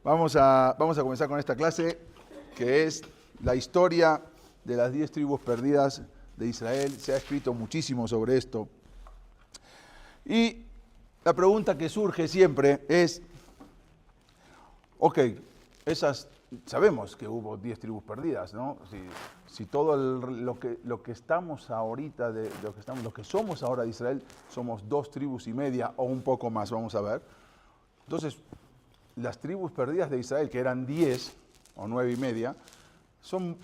Vamos a comenzar con esta clase que es la historia de las 10 tribus perdidas de Israel. Se ha escrito muchísimo sobre esto. Y la pregunta que surge siempre es, ok, sabemos que hubo 10 tribus perdidas, ¿no? Si todo lo que estamos ahorita, lo que somos ahora de Israel, somos 2 tribus y media o un poco más, vamos a ver. Entonces, las tribus perdidas de Israel, que eran 10 o 9 y media,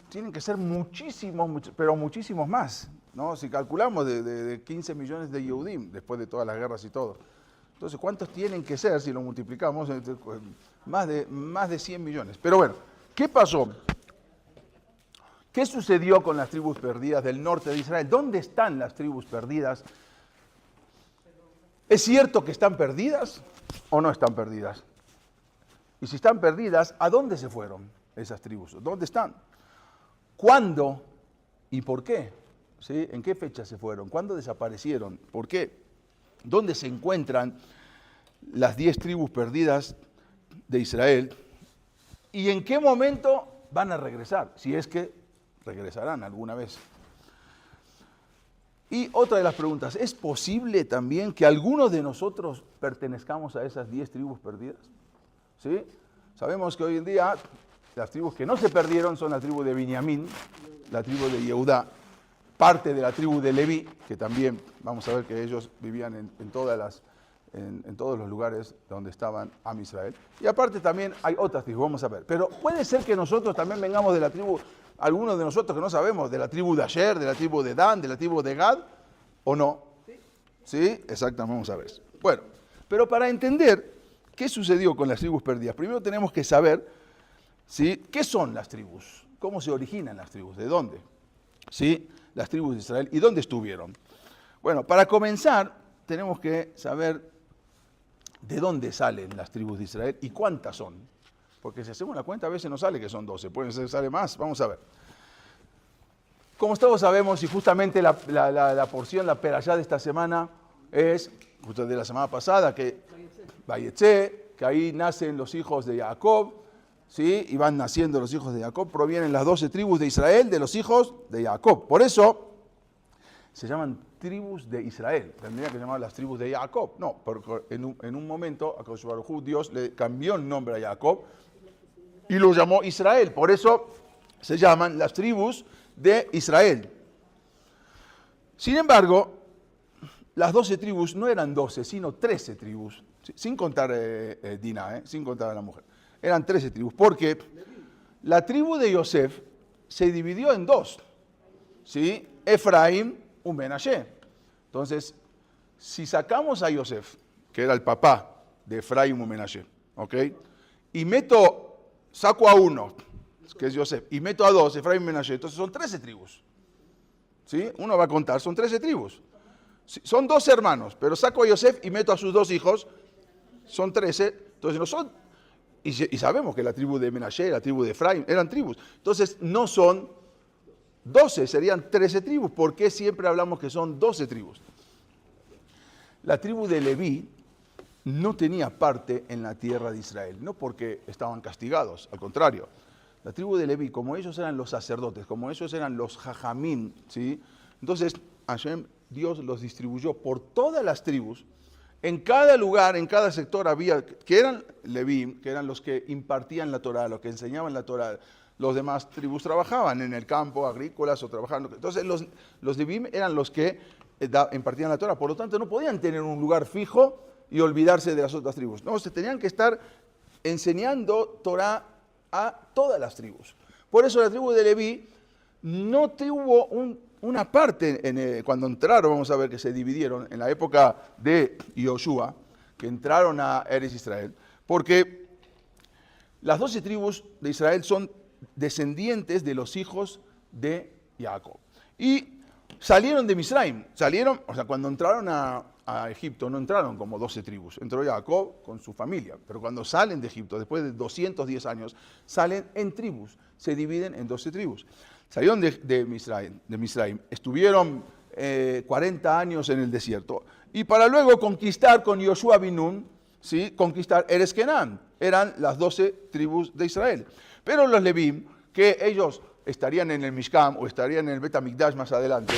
tienen que ser muchísimos, pero muchísimos más, ¿no? Si calculamos de 15 millones de Yehudim, después de todas las guerras y todo. Entonces, ¿cuántos tienen que ser si lo multiplicamos? Más de 100 millones. Pero bueno, ¿qué pasó? ¿Qué sucedió con las tribus perdidas del norte de Israel? ¿Dónde están las tribus perdidas? ¿Es cierto que están perdidas o no están perdidas? Y si están perdidas, ¿a dónde se fueron esas tribus? ¿Dónde están? ¿Cuándo y por qué? ¿Sí? ¿En qué fecha se fueron? ¿Cuándo desaparecieron? ¿Por qué? ¿Dónde se encuentran las 10 tribus perdidas de Israel? ¿Y en qué momento van a regresar? Si es que regresarán alguna vez. Y otra de las preguntas, ¿es posible también que algunos de nosotros pertenezcamos a esas 10 tribus perdidas? ¿Sí? Sabemos que hoy en día las tribus que no se perdieron son la tribu de Binyamin, la tribu de Yehudá, parte de la tribu de Leví, que también vamos a ver que ellos vivían en todos los lugares donde estaban Am Israel. Y aparte también hay otras tribus, vamos a ver. Pero puede ser que nosotros también vengamos de la tribu, algunos de nosotros que no sabemos, de la tribu de Asher, de la tribu de Dan, de la tribu de Gad, ¿o no? ¿Sí? Exactamente, vamos a ver. Bueno, pero para entender ¿qué sucedió con las tribus perdidas? Primero tenemos que saber, ¿sí?, qué son las tribus, cómo se originan las tribus, de dónde, ¿sí?, las tribus de Israel y dónde estuvieron. Bueno, para comenzar tenemos que saber de dónde salen las tribus de Israel y cuántas son. Porque si hacemos la cuenta a veces no sale que son 12, puede ser que sale más, vamos a ver. Como todos sabemos, y justamente la porción, la perashá de esta semana es, justo de la semana pasada, que Vayetze, que ahí nacen los hijos de Jacob, ¿sí? Y van naciendo los hijos de Jacob, provienen las 12 tribus de Israel de los hijos de Jacob. Por eso se llaman tribus de Israel. Tendría que llamar las tribus de Jacob. No, porque en un momento a Akadosh Baruj Hu, Dios le cambió el nombre a Jacob y lo llamó Israel. Por eso se llaman las tribus de Israel. Sin embargo, las 12 tribus no eran 12, sino 13 tribus. Sin contar Diná, sin contar a la mujer. Eran 13 tribus, porque la tribu de Yosef se dividió en dos, ¿sí? Efraín y Menashe. Entonces, si sacamos a Yosef, que era el papá de Efraín y Menashe, ¿ok? Y saco a uno, que es Yosef, y meto a dos, Efraín y Menashe, entonces son 13 tribus. ¿Sí? Uno va a contar, son 13 tribus. Son 12 hermanos, pero saco a Yosef y meto a sus 2 hijos, son 13, entonces no son, y sabemos que la tribu de Menashe, la tribu de Efraín, eran tribus, entonces no son 12, serían 13 tribus, ¿por qué siempre hablamos que son 12 tribus? La tribu de Leví no tenía parte en la tierra de Israel, no porque estaban castigados, al contrario, la tribu de Leví, como ellos eran los sacerdotes, como ellos eran los jajamim, ¿sí? Entonces Hashem, Dios los distribuyó por todas las tribus. En cada lugar, en cada sector había, que eran Leví, que eran los que impartían la Torah, los que enseñaban la Torah. Los demás tribus trabajaban en el campo, agrícolas o trabajaban. Entonces los Leví eran los que impartían la Torah. Por lo tanto, no podían tener un lugar fijo y olvidarse de las otras tribus. No, se tenían que estar enseñando Torah a todas las tribus. Por eso la tribu de Leví no tuvo una parte, cuando entraron, vamos a ver que se dividieron en la época de Yoshua, que entraron a Eretz Israel, porque las 12 tribus de Israel son descendientes de los hijos de Jacob. Y salieron de Misraim, cuando entraron a Egipto, no entraron como 12 tribus, entró Jacob con su familia, pero cuando salen de Egipto, después de 210 años, salen en tribus, se dividen en 12 tribus. Salieron de Misraim, estuvieron 40 años en el desierto, y para luego conquistar con Yoshua bin Nun, ¿sí?, conquistar Eretz Kenán. eran las 12 tribus de Israel. Pero los Leví, que ellos estarían en el Mishkan o estarían en el Bet HaMikdash más adelante,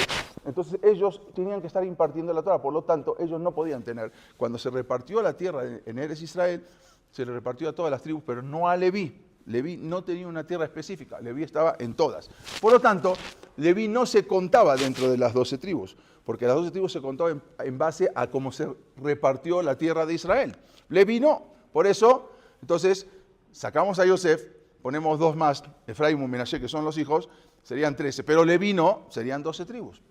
entonces ellos tenían que estar impartiendo la Torah, por lo tanto ellos no podían tener. Cuando se repartió la tierra en Eretz Israel, se le repartió a todas las tribus, pero no a Leví. Leví no tenía una tierra específica, Leví estaba en todas. Por lo tanto, Leví no se contaba dentro de las 12 tribus, porque las 12 tribus se contaban en base a cómo se repartió la tierra de Israel. Leví no. Por eso, entonces, sacamos a Yosef, ponemos 2 más, Efraín y Menashe, que son los hijos, serían 13, pero Leví no, serían 12 tribus.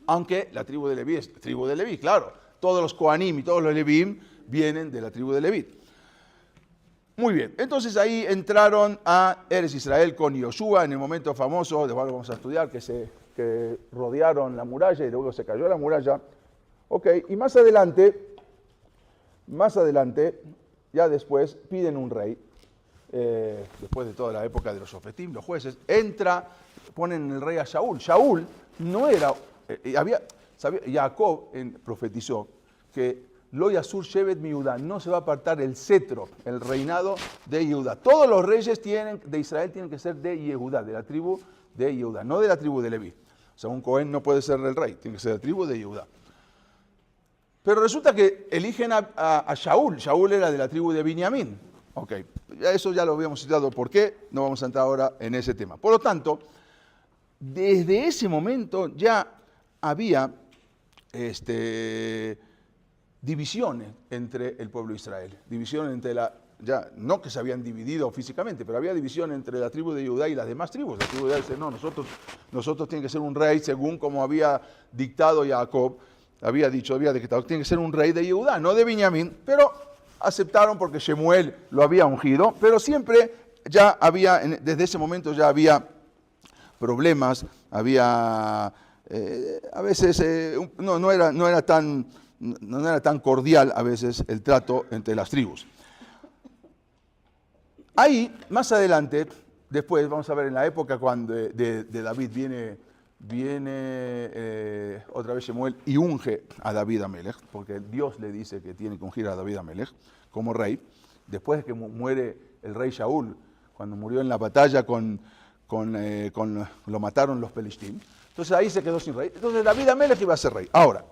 Aunque la tribu de Leví es tribu de Leví, claro. Todos los Kohanim y todos los Levíim vienen de la tribu de Leví. Muy bien, entonces ahí entraron a Eretz Israel con Yoshua en el momento famoso, después lo vamos a estudiar, que rodearon la muralla y luego se cayó la muralla. Ok, y más adelante, ya después piden un rey, después de toda la época de los Sofetim, los jueces, ponen el rey a Shaul. Shaul no era, Jacob profetizó que Lo Yasur Shevet mi Yehudá, no se va a apartar el cetro, el reinado de Yehudá. Todos los reyes de Israel tienen que ser de Yehudá, de la tribu de Yehudá, no de la tribu de Leví. O sea, un Cohen no puede ser el rey, tiene que ser de la tribu de Yehudá. Pero resulta que eligen a Shaul. Shaul era de la tribu de Binyamin. Ok, eso ya lo habíamos citado. ¿Por qué? No vamos a entrar ahora en ese tema. Por lo tanto, desde ese momento ya había divisiones entre el pueblo de Israel. Divisiones entre ya no que se habían dividido físicamente, pero había división entre la tribu de Judá y las demás tribus. La tribu de Judá dice, no, nosotros tiene que ser un rey según como había dictado Jacob. Había decretado, tiene que ser un rey de Yehudá, no de Binyamin, pero aceptaron porque Shemuel lo había ungido, pero siempre ya había, desde ese momento ya había problemas, había, a veces, no era tan cordial a veces el trato entre las tribus. Ahí, más adelante, después, vamos a ver en la época cuando de David viene otra vez Shemuel y unge a David Amelech, porque Dios le dice que tiene que ungir a David Amelech como rey, después de que muere el rey Shaul, cuando murió en la batalla lo mataron los Pelishtim, entonces ahí se quedó sin rey, entonces David Amelech iba a ser rey. Ahora,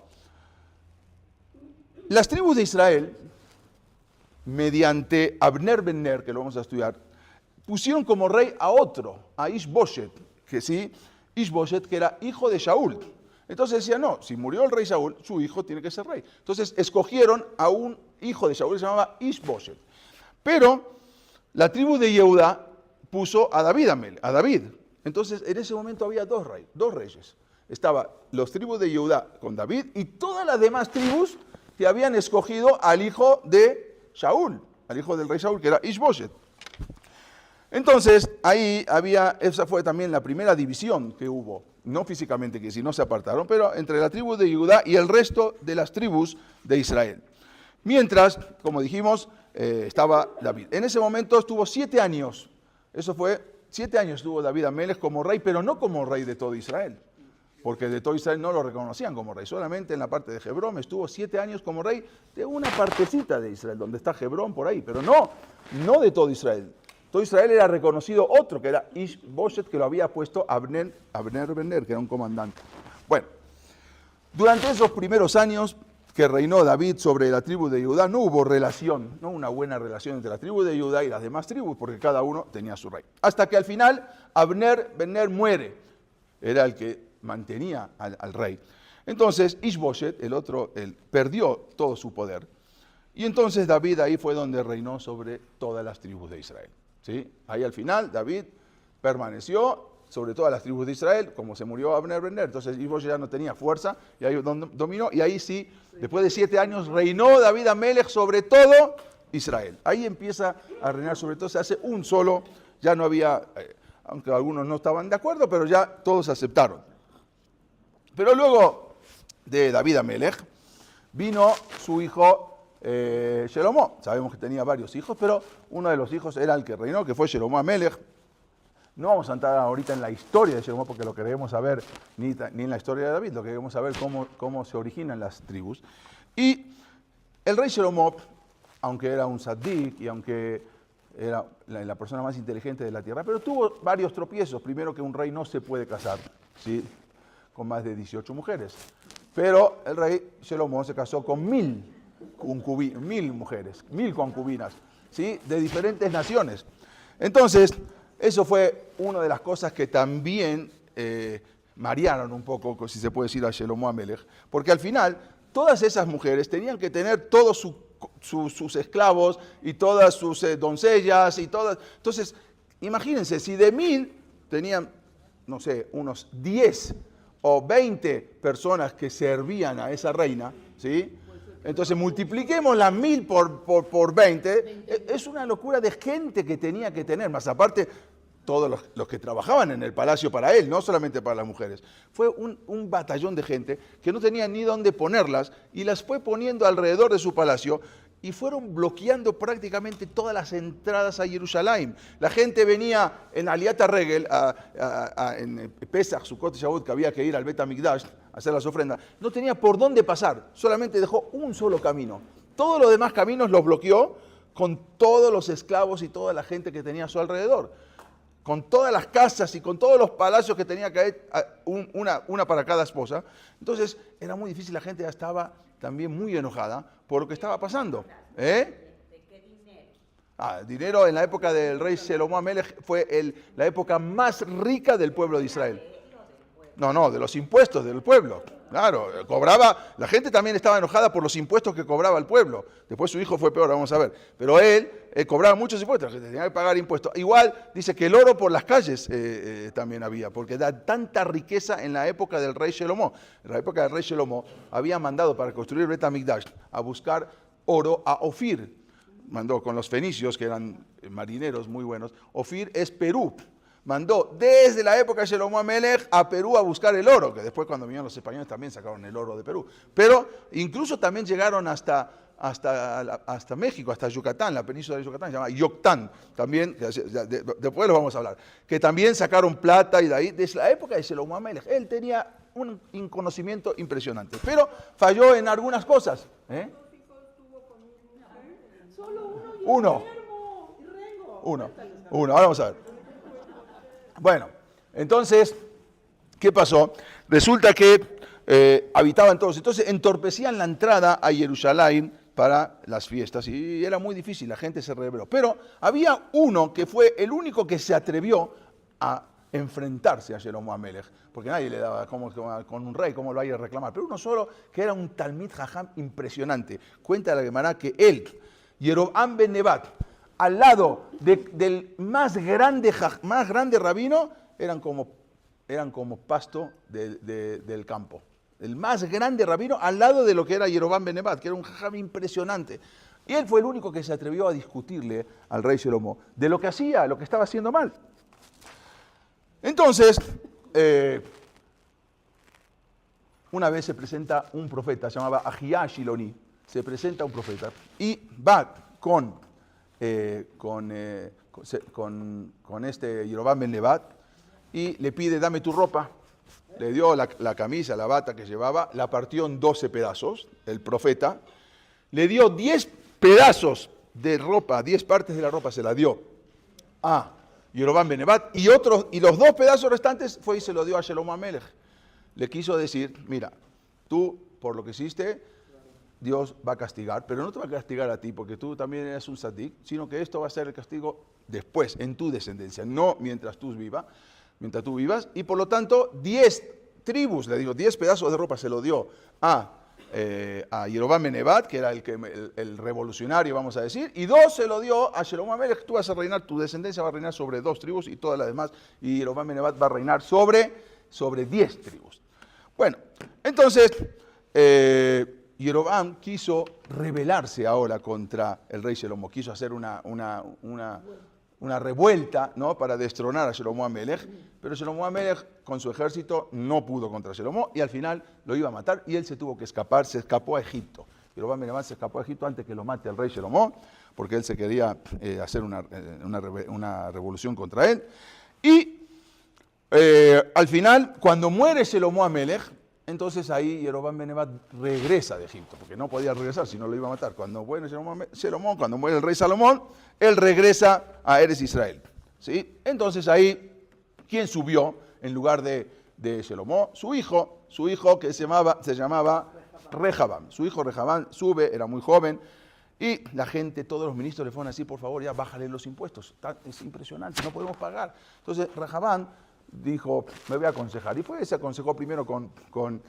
las tribus de Israel, mediante Abner ben Ner, que lo vamos a estudiar, pusieron como rey a otro, a Ishboshet, que sí, Ishboshet, que era hijo de Shaul. Entonces decían, no, si murió el rey Shaul, su hijo tiene que ser rey. Entonces escogieron a un hijo de Shaul, se llamaba Ishboshet. Pero la tribu de Yehudá puso a David. Entonces en ese momento había dos reyes. Estaban los tribus de Yehudá con David y todas las demás tribus que habían escogido al hijo de Shaul, al hijo del rey Shaul, que era Ishboshet. Entonces, ahí esa fue también la primera división que hubo, no físicamente, que si no se apartaron, pero entre la tribu de Judá y el resto de las tribus de Israel. Mientras, como dijimos, estaba David. En ese momento estuvo 7 años, 7 años estuvo David Amelech como rey, pero no como rey de todo Israel, porque de todo Israel no lo reconocían como rey, solamente en la parte de Hebrón estuvo 7 años como rey de una partecita de Israel, donde está Hebrón por ahí, pero no de todo Israel. Todo Israel era reconocido otro, que era Ishboshet, que lo había puesto Abner ben Ner, que era un comandante. Bueno, durante esos primeros años que reinó David sobre la tribu de Judá, no hubo una buena relación entre la tribu de Judá y las demás tribus, porque cada uno tenía su rey. Hasta que al final Abner ben Ner muere, era el que mantenía al rey. Entonces Ishboshet, él perdió todo su poder. Y entonces David ahí fue donde reinó sobre todas las tribus de Israel. ¿Sí? Ahí al final David permaneció sobre todas las tribus de Israel, como se murió Abner ben Ner, entonces Ishboshet ya no tenía fuerza, y ahí dominó, y ahí sí, después de 7 años, reinó David Amelech sobre todo Israel. Ahí empieza a reinar sobre todo, se hace un solo, ya no había, aunque algunos no estaban de acuerdo, pero ya todos aceptaron. Pero luego de David Amelech vino su hijo Shelomo. Sabemos que tenía varios hijos, pero uno de los hijos era el que reinó, que fue Shelomo Amelech. No vamos a entrar ahorita en la historia de Shelomo, porque lo queremos saber, ni en la historia de David, lo queremos saber cómo se originan las tribus. Y el rey Shelomo aunque era un Saddik y aunque era la persona más inteligente de la tierra, pero tuvo varios tropiezos. Primero, que un rey no se puede casar, ¿sí?, con más de 18 mujeres. Pero el rey Salomón se casó con 1000 mujeres, 1000 concubinas, ¿sí?, de diferentes naciones. Entonces, eso fue una de las cosas que también marearon un poco, si se puede decir, a Shlomo HaMelech, porque al final todas esas mujeres tenían que tener todos sus esclavos y todas sus doncellas y todas. Entonces, imagínense, si de 1000 tenían, no sé, unos 10 o 20 personas que servían a esa reina, ¿sí? Entonces multipliquemos las 1000 por 20, es una locura de gente que tenía que tener, más aparte todos los que trabajaban en el palacio para él, no solamente para las mujeres. Fue un batallón de gente que no tenía ni dónde ponerlas y las fue poniendo alrededor de su palacio y fueron bloqueando prácticamente todas las entradas a Jerusalén. La gente venía en Aliat HaRegel, en Pesach, Sukkot y Shavuot, que había que ir al Bet HaMikdash a hacer las ofrendas, no tenía por dónde pasar, solamente dejó un solo camino. Todos los demás caminos los bloqueó con todos los esclavos y toda la gente que tenía a su alrededor, con todas las casas y con todos los palacios que tenía que haber, una para cada esposa. Entonces era muy difícil, la gente ya estaba también muy enojada por lo que estaba pasando. ¿De qué dinero? Dinero en la época del rey Shlomo HaMelech fue la época más rica del pueblo de Israel. No, de los impuestos del pueblo. Claro, cobraba, la gente también estaba enojada por los impuestos que cobraba el pueblo. Después su hijo fue peor, vamos a ver. Pero él cobraba muchos impuestos, la gente tenía que pagar impuestos. Igual dice que el oro por las calles también había, porque da tanta riqueza en la época del rey Shlomo. En la época del rey Shlomo había mandado para construir Bet HaMikdash a buscar oro a Ofir. Mandó con los fenicios, que eran marineros muy buenos. Ofir es Perú. Mandó desde la época de Shlomo HaMelech a Perú a buscar el oro, que después cuando vinieron los españoles también sacaron el oro de Perú. Pero incluso también llegaron hasta México, hasta Yucatán, la península de Yucatán, se llama Yoctán, también, después lo vamos a hablar, que también sacaron plata y de ahí, desde la época de Shlomo HaMelech, él tenía un conocimiento impresionante, pero falló en algunas cosas. Uno, ahora vamos a ver. Bueno, entonces, ¿qué pasó? Resulta que habitaban todos, entonces entorpecían la entrada a Jerusalén para las fiestas y era muy difícil, la gente se rebeló. Pero había uno que fue el único que se atrevió a enfrentarse a Shlomo HaMelech, porque nadie le daba con un rey, cómo lo vaya a reclamar, pero uno solo que era un Talmid Jajam impresionante. Cuenta la Gemara que él, Yerovam ben Nebat, al lado del más grande rabino, eran como pasto del campo. El más grande rabino al lado de lo que era Yerovam ben Nebat, que era un jajam impresionante. Y él fue el único que se atrevió a discutirle al rey Shlomo de lo que hacía, lo que estaba haciendo mal. Entonces, una vez se presenta un profeta, se llamaba Ahiyá Shiloni, se presenta un profeta y va con este Yerovam ben Nebat y le pide, dame tu ropa. Le dio la camisa, la bata que llevaba, la partió en 12 pedazos, el profeta. Le dio 10 pedazos de ropa, 10 partes de la ropa se la dio a Yerovam ben Nebat y los 2 pedazos restantes fue y se lo dio a Shlomo HaMelech. Le quiso decir, mira, tú por lo que hiciste, Dios va a castigar, pero no te va a castigar a ti porque tú también eres un tzaddik, sino que esto va a ser el castigo después, en tu descendencia, no mientras tú vivas, y por lo tanto 10 tribus, le digo, 10 pedazos de ropa se lo dio a Yerovam ben Nebat, que era el revolucionario, vamos a decir, y 2 se lo dio a Shlomo HaMelech, tú vas a reinar, tu descendencia va a reinar sobre 2 tribus y todas las demás, y Yerovam ben Nebat va a reinar sobre 10 tribus. Bueno, entonces, Yerovam quiso rebelarse ahora contra el rey Shlomo, quiso hacer una revuelta, ¿no?, para destronar a Shlomo HaMelech, pero Shlomo HaMelech con su ejército no pudo contra Shlomo y al final lo iba a matar y él se tuvo que escapar, se escapó a Egipto. Yerovam ben Nebat se escapó a Egipto antes que lo mate el rey Shlomo, porque él se quería hacer una revolución contra él. Y al final, cuando muere Shlomo HaMelech, entonces ahí Jeroboam ben Nebat regresa de Egipto, porque no podía regresar, si no lo iba a matar. Cuando muere Salomón, cuando muere el rey Salomón, él regresa a Eretz Israel. ¿Sí? Entonces ahí, ¿quién subió en lugar de Salomón? Su hijo que se llamaba Rehabam. Su hijo Rehabam sube, era muy joven, y la gente, todos los ministros le fueron a decir, por favor, ya bájale los impuestos. Es impresionante, no podemos pagar. Entonces Rehabam dijo, me voy a aconsejar. Y se aconsejó primero con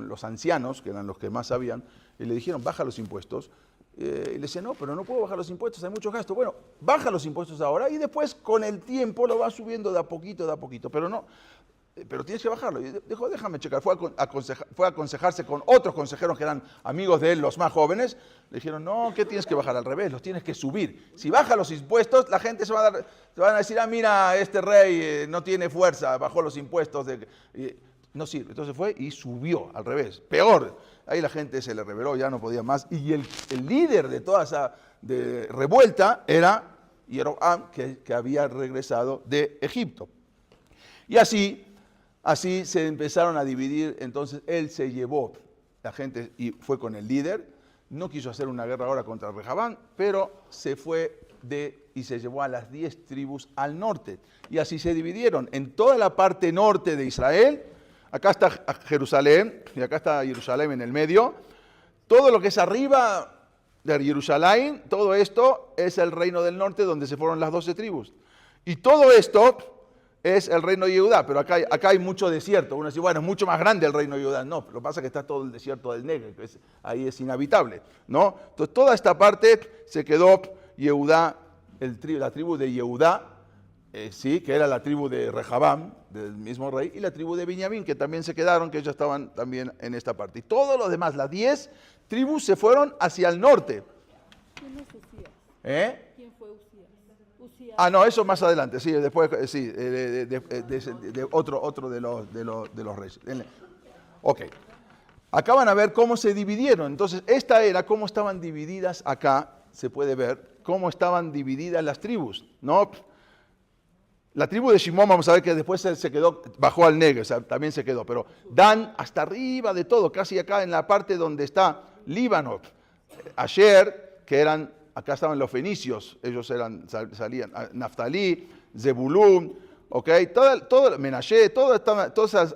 los ancianos, que eran los que más sabían, y le dijeron, baja los impuestos. Y le decía, no, pero no puedo bajar los impuestos, hay mucho gasto. Bueno, baja los impuestos ahora y después con el tiempo lo va subiendo de a poquito, pero tienes que bajarlo. Y dijo, déjame checar. Fue a aconsejarse con otros consejeros que eran amigos de él, los más jóvenes. Le dijeron, no, ¿qué tienes que bajar? Al revés, los tienes que subir. Si baja los impuestos, la gente se van a decir, mira, este rey no tiene fuerza, bajó los impuestos. No sirve. Entonces fue y subió, al revés. Peor. Ahí la gente se le rebeló, ya no podía más. Y el líder de toda esa revuelta era Jeroboam, que había regresado de Egipto. Y así se empezaron a dividir. Entonces él se llevó la gente y fue con el líder. No quiso hacer una guerra ahora contra Rehabam, pero se fue y se llevó a las 10 tribus al norte. Y así se dividieron en toda la parte norte de Israel. Acá está Jerusalén, y acá está Jerusalén en el medio. Todo lo que es arriba de Jerusalén, todo esto es el reino del norte, donde se fueron las 12 tribus. Y todo esto es el reino de Judá, pero acá hay mucho desierto. Uno dice, bueno, es mucho más grande el reino de Judá. No, lo que pasa es que está todo el desierto del Negev, que ahí es inhabitable, ¿no? Entonces, toda esta parte se quedó Judá, la tribu de Judá, sí, que era la tribu de Rehabam, del mismo rey, y la tribu de Benjamín, que también se quedaron, que ellos estaban también en esta parte. Y todos los demás, las 10 tribus, se fueron hacia el norte. ¿Quién es Usías? ¿Quién fue Usías? No, eso más adelante, sí, después, sí, otro de los reyes. Ok. Acá van a ver cómo se dividieron. Entonces, esta era cómo estaban divididas acá, se puede ver, cómo estaban divididas las tribus, ¿no? La tribu de Shimón, vamos a ver que después se quedó, bajó al Negev, o sea, también se quedó, pero Dan hasta arriba de todo, casi acá en la parte donde está Líbano, Asher, que acá estaban los fenicios, ellos salían, Naftalí, Zebulún, ok, todo Menashe,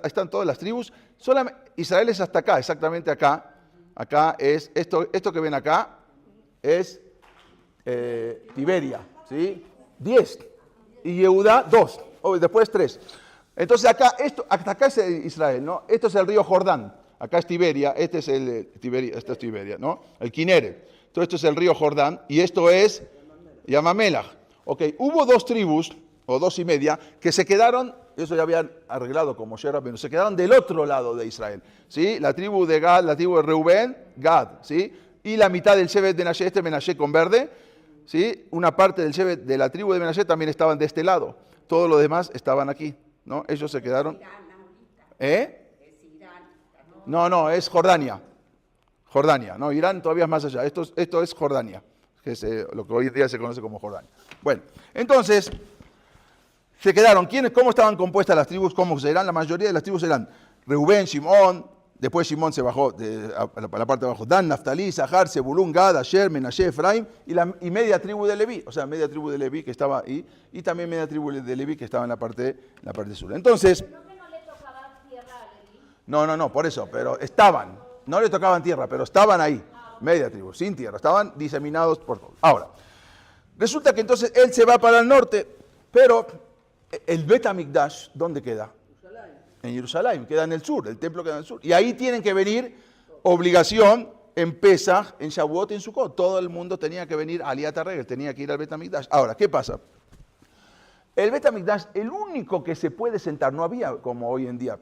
están todas las tribus, solamente Israel es hasta acá, exactamente acá. Acá es, esto que ven acá es Tiberia, ¿sí? 10. Y Judá 2, después 3. Entonces hasta acá es Israel, ¿no? Esto es el río Jordán, acá es Tiberia, esta es Tiberia, ¿no? El Kineret. Todo esto es el río Jordán y esto es Yamamelach. Ok, hubo 2 tribus, o 2 y media, que se quedaron, eso ya habían arreglado como Shera, pero se quedaron del otro lado de Israel, ¿sí? La tribu de Gad, la tribu de Reubén, Gad, ¿sí? Y la mitad del Shevet de Menashe, Menashe con verde, ¿sí? Una parte del Shevet de la tribu de Menashe también estaban de este lado. Todos los demás estaban aquí, ¿no? Ellos se quedaron. No, es Jordania. Jordania, no, Irán todavía es más allá. Esto es Jordania, que es lo que hoy en día se conoce como Jordania. Bueno, entonces se quedaron. ¿Cómo estaban compuestas las tribus? ¿Cómo eran? La mayoría de las tribus eran Reubén, Shimón. Después Shimón se bajó a la parte de abajo. Dan, Naftalí, Zahar, Zebulún, Gad, Asher, Menashe, Efraim y media tribu de Leví. O sea, media tribu de Leví que estaba ahí y también media tribu de Leví que estaba en la parte sur. Entonces, ¿No que no le tocaba tierra a Leví? No, por eso, pero estaban. No le tocaban tierra, pero estaban ahí. Media tribu, sin tierra. Estaban diseminados por todo. Ahora, resulta que entonces él se va para el norte, pero el Bet HaMikdash, ¿dónde queda? En Jerusalén, queda en el sur, el templo queda en el sur. Y ahí tienen que venir, obligación, en Pesach, en Shavuot, en Sukkot. Todo el mundo tenía que venir a Aliyat HaRegel, tenía que ir al Bet HaMikdash. Ahora, ¿qué pasa? El Bet HaMikdash, el único que se puede sentar, no había como hoy en día.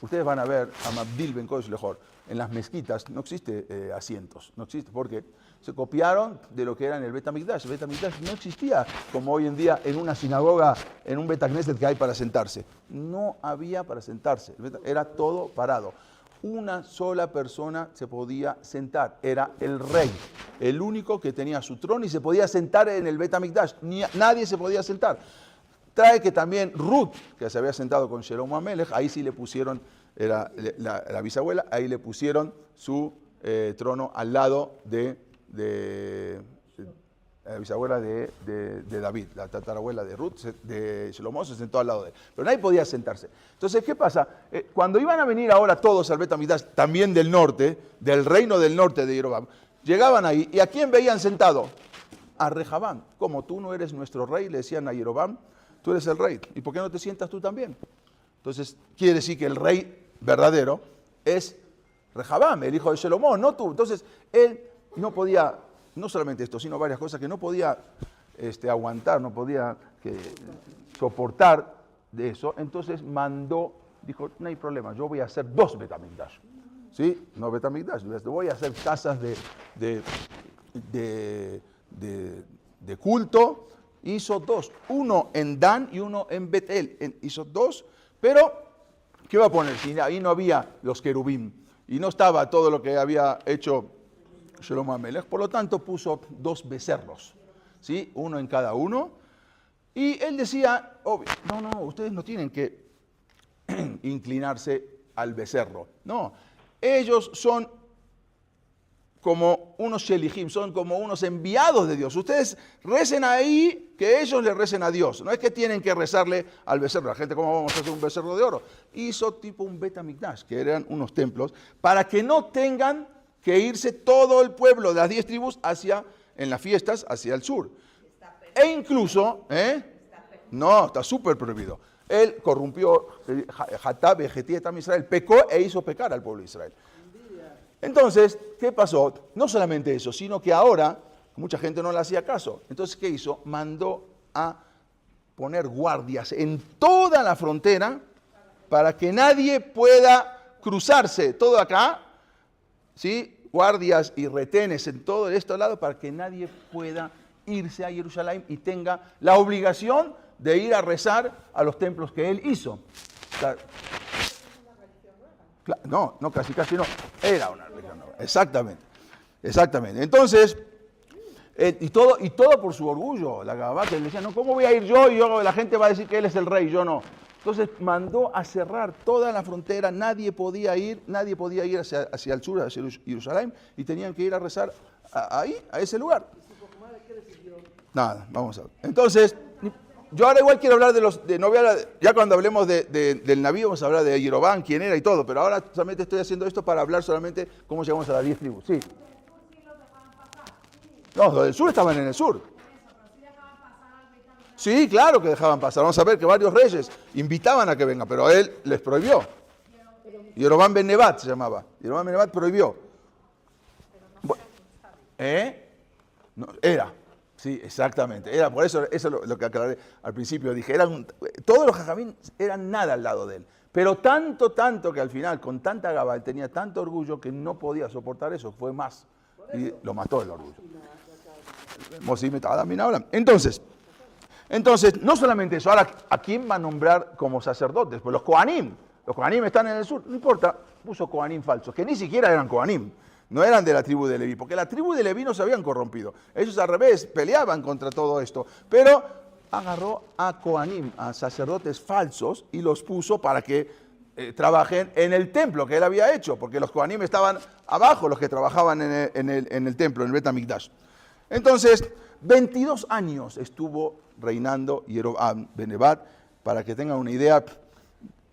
Ustedes van a ver a Mabdil Ben Kodesh Lejor, en las mezquitas no existe asientos, no existe, porque se copiaron de lo que era en el Bet HaMikdash. El Bet HaMikdash no existía como hoy en día en una sinagoga, en un Bet HaKnesset que hay para sentarse. No había para sentarse, era todo parado. Una sola persona se podía sentar, era el rey, el único que tenía su trono y se podía sentar en el Bet HaMikdash. Nadie se podía sentar. Trae que también Ruth, que se había sentado con Shelomo Amelech, ahí sí le pusieron era la bisabuela, ahí le pusieron su trono al lado de la bisabuela de David, la tatarabuela de Ruth, de Shlomo, se sentó al lado de él. Pero nadie podía sentarse. Entonces, ¿qué pasa? Cuando iban a venir ahora todos al Bet Hamikdash, también del norte, del reino del norte de Jeroboam, llegaban ahí, ¿y a quién veían sentado? A Rehabam. Como tú no eres nuestro rey, le decían a Jeroboam, tú eres el rey, ¿y por qué no te sientas tú también? Entonces, quiere decir que el rey verdadero es Rehabam, el hijo de Shlomo, no tú. Entonces, él no podía, no solamente esto, sino varias cosas que no podía aguantar, no podía soportar de eso. Entonces mandó, dijo, no hay problema, yo voy a hacer 2 Bet Hamikdash. ¿Sí? No Bet Hamikdash, voy a hacer casas de culto. Hizo 2, uno en Dan y uno en Betel. Hizo 2, pero ¿qué va a poner? Si ahí no había los querubín y no estaba todo lo que había hecho Shlomo HaMelech, por lo tanto puso 2 becerros, ¿sí? Uno en cada uno. Y él decía, obvio, no, ustedes no tienen que inclinarse al becerro. No, ellos son como unos shelihim, son como unos enviados de Dios. Ustedes recen ahí, que ellos le recen a Dios. No es que tienen que rezarle al becerro. La gente, ¿cómo vamos a hacer un becerro de oro? Hizo tipo un Bet Hamikdash, que eran unos templos, para que no tengan que irse todo el pueblo de las 10 tribus en las fiestas, hacia el sur. E incluso, no, está súper prohibido. Él corrompió, Hatab, Etam Israel, pecó e hizo pecar al pueblo de Israel. Entonces, ¿qué pasó? No solamente eso, sino que ahora mucha gente no le hacía caso. Entonces, ¿qué hizo? Mandó a poner guardias en toda la frontera para que nadie pueda cruzarse. Todo acá, ¿sí? Guardias y retenes en todo este lado para que nadie pueda irse a Jerusalén y tenga la obligación de ir a rezar a los templos que él hizo. O sea, no, casi no. Era una religión nueva. Exactamente. Entonces, y todo por su orgullo. La Gabá, que él decía, no, ¿cómo voy a ir yo? Y la gente va a decir que él es el rey, yo no. Entonces mandó a cerrar toda la frontera, nadie podía ir hacia el sur, hacia Jerusalén, y tenían que ir a rezar ahí, a ese lugar. Nada, vamos a ver. Entonces, yo ahora igual quiero hablar ya cuando hablemos del Naví vamos a hablar de Jeroboam, quién era y todo, pero ahora solamente estoy haciendo esto para hablar solamente cómo llegamos a las 10 tribus. Sí. No, los del sur estaban en el sur. Sí, claro que dejaban pasar. Vamos a ver que varios reyes invitaban a que vengan, pero él les prohibió. Jeroboam ben Nebat se llamaba. Jeroboam ben Nebat prohibió. No, era. Sí, exactamente. Era por eso es lo que aclaré al principio. Dije, todos los jajamín eran nada al lado de él. Pero tanto que al final, con tanta gaba, él tenía tanto orgullo que no podía soportar eso. Fue más. Y lo mató el orgullo. Entonces, no solamente eso. Ahora, ¿a quién va a nombrar como sacerdotes? Pues los Kohanim. Los Kohanim están en el sur. No importa, puso Kohanim falsos, que ni siquiera eran Kohanim. No eran de la tribu de Leví, porque la tribu de Leví no se habían corrompido. Ellos al revés, peleaban contra todo esto. Pero agarró a Kohanim, a sacerdotes falsos, y los puso para que trabajen en el templo que él había hecho, porque los Kohanim estaban abajo, los que trabajaban en el templo, en el Bet Hamikdash. Entonces, 22 años estuvo reinando Jeroboam ben Nebat. Para que tengan una idea,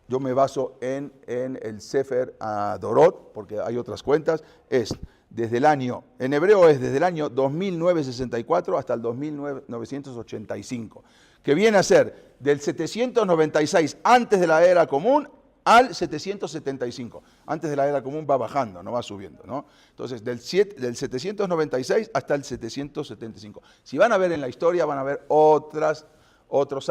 yo me baso en el Sefer Dorot, porque hay otras cuentas, en hebreo es desde el año 2964 hasta el 2985, que viene a ser del 796 antes de la era común al 775. Antes de la era común va bajando, no va subiendo, ¿no? Entonces, del 796 hasta el 775. Si van a ver en la historia, van a ver otros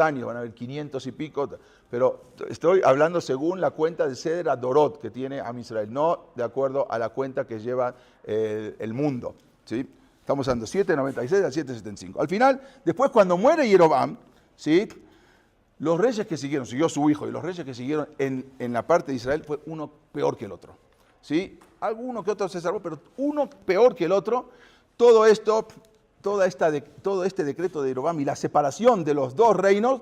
años, van a ver 500 y pico, pero estoy hablando según la cuenta del Seder Dorot que tiene Am Israel, no de acuerdo a la cuenta que lleva el mundo, ¿sí? Estamos hablando 796 al 775. Al final, después cuando muere Jeroboam, ¿sí? Los reyes que siguió su hijo, y los reyes que siguieron en la parte de Israel fue uno peor que el otro, ¿sí? Alguno que otro se salvó, pero uno peor que el otro. Todo este decreto de Jeroboam y la separación de los dos reinos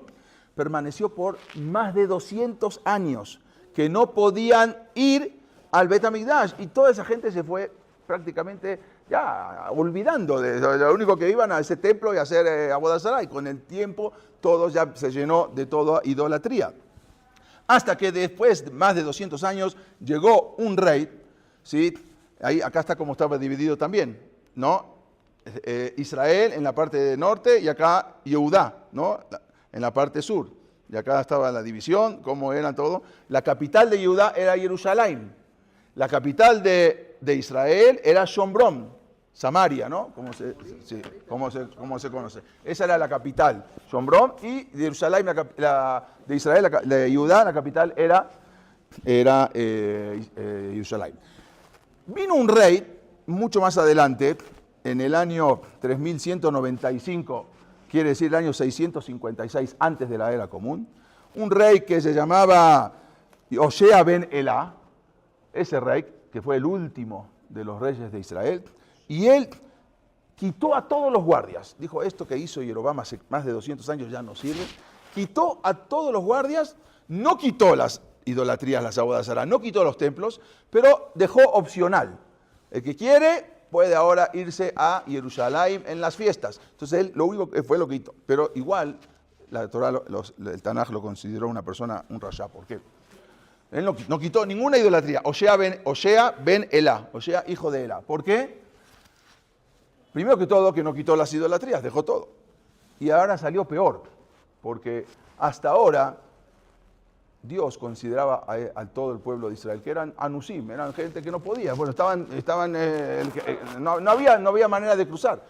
permaneció por más de 200 años. que no podían ir al Bet HaMikdash. Y toda esa gente se fue prácticamente ya olvidando. Lo único que iban a ese templo y a hacer Avodah Zará. Y con el tiempo todo ya se llenó de toda idolatría. Hasta que después, más de 200 años, llegó un rey, ¿sí? Acá está como estaba dividido también, ¿no? Israel en la parte norte y acá Yehudá, ¿no? En la parte sur. Y acá estaba la división, cómo eran todo. La capital de Yehudá era Jerusalén. La capital de Israel era Shomrón, Samaria, ¿no? Como se conoce. Esa era la capital, Shomrón, y Jerusalén, de Israel, de Yehudá, la capital era Jerusalén. Vino un rey mucho más adelante, en el año 3195, quiere decir el año 656 antes de la era común, un rey que se llamaba Hoshea ben Elá, ese rey que fue el último de los reyes de Israel, y él quitó a todos los guardias. Dijo, esto que hizo Jeroboam hace más de 200 años ya no sirve. Quitó a todos los guardias, no quitó las idolatrías, las Avodah Zará, no quitó los templos, pero dejó opcional. El que quiere puede ahora irse a Jerusalén en las fiestas. Entonces él lo único que fue lo que quitó. Pero igual la Torá, el Tanaj lo consideró una persona, un rasha. ¿Por qué? Él no quitó ninguna idolatría. Hoshea ben Elá, Hoshea hijo de Elá. ¿Por qué? Primero que todo, que no quitó las idolatrías, dejó todo. Y ahora salió peor, porque hasta ahora Dios consideraba a todo el pueblo de Israel, que eran anusim, eran gente que no podía. Bueno, no había manera de cruzar.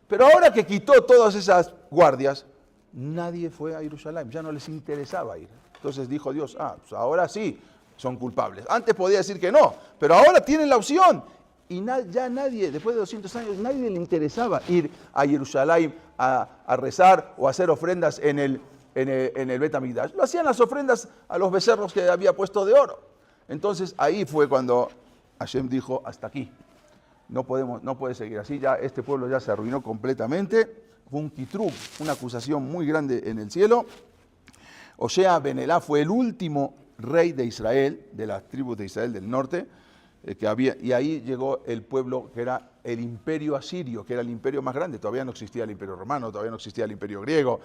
Pero ahora que quitó todas esas guardias, nadie fue a Jerusalén, ya no les interesaba ir. Entonces dijo Dios, pues ahora sí son culpables. Antes podía decir que no, pero ahora tienen la opción. Y ya nadie, después de 200 años, nadie le interesaba ir a Jerusalén a rezar o a hacer ofrendas en el Bet HaMikdash. Lo hacían las ofrendas a los becerros que había puesto de oro. Entonces ahí fue cuando Hashem dijo, hasta aquí. No puede seguir así, ya este pueblo ya se arruinó completamente. Fue un kitrug, una acusación muy grande en el cielo. Hoshea ben Elá fue el último rey de Israel, de las tribus de Israel del norte, y ahí llegó el pueblo que era el imperio asirio, que era el imperio más grande. Todavía no existía el imperio romano, todavía no existía el imperio griego,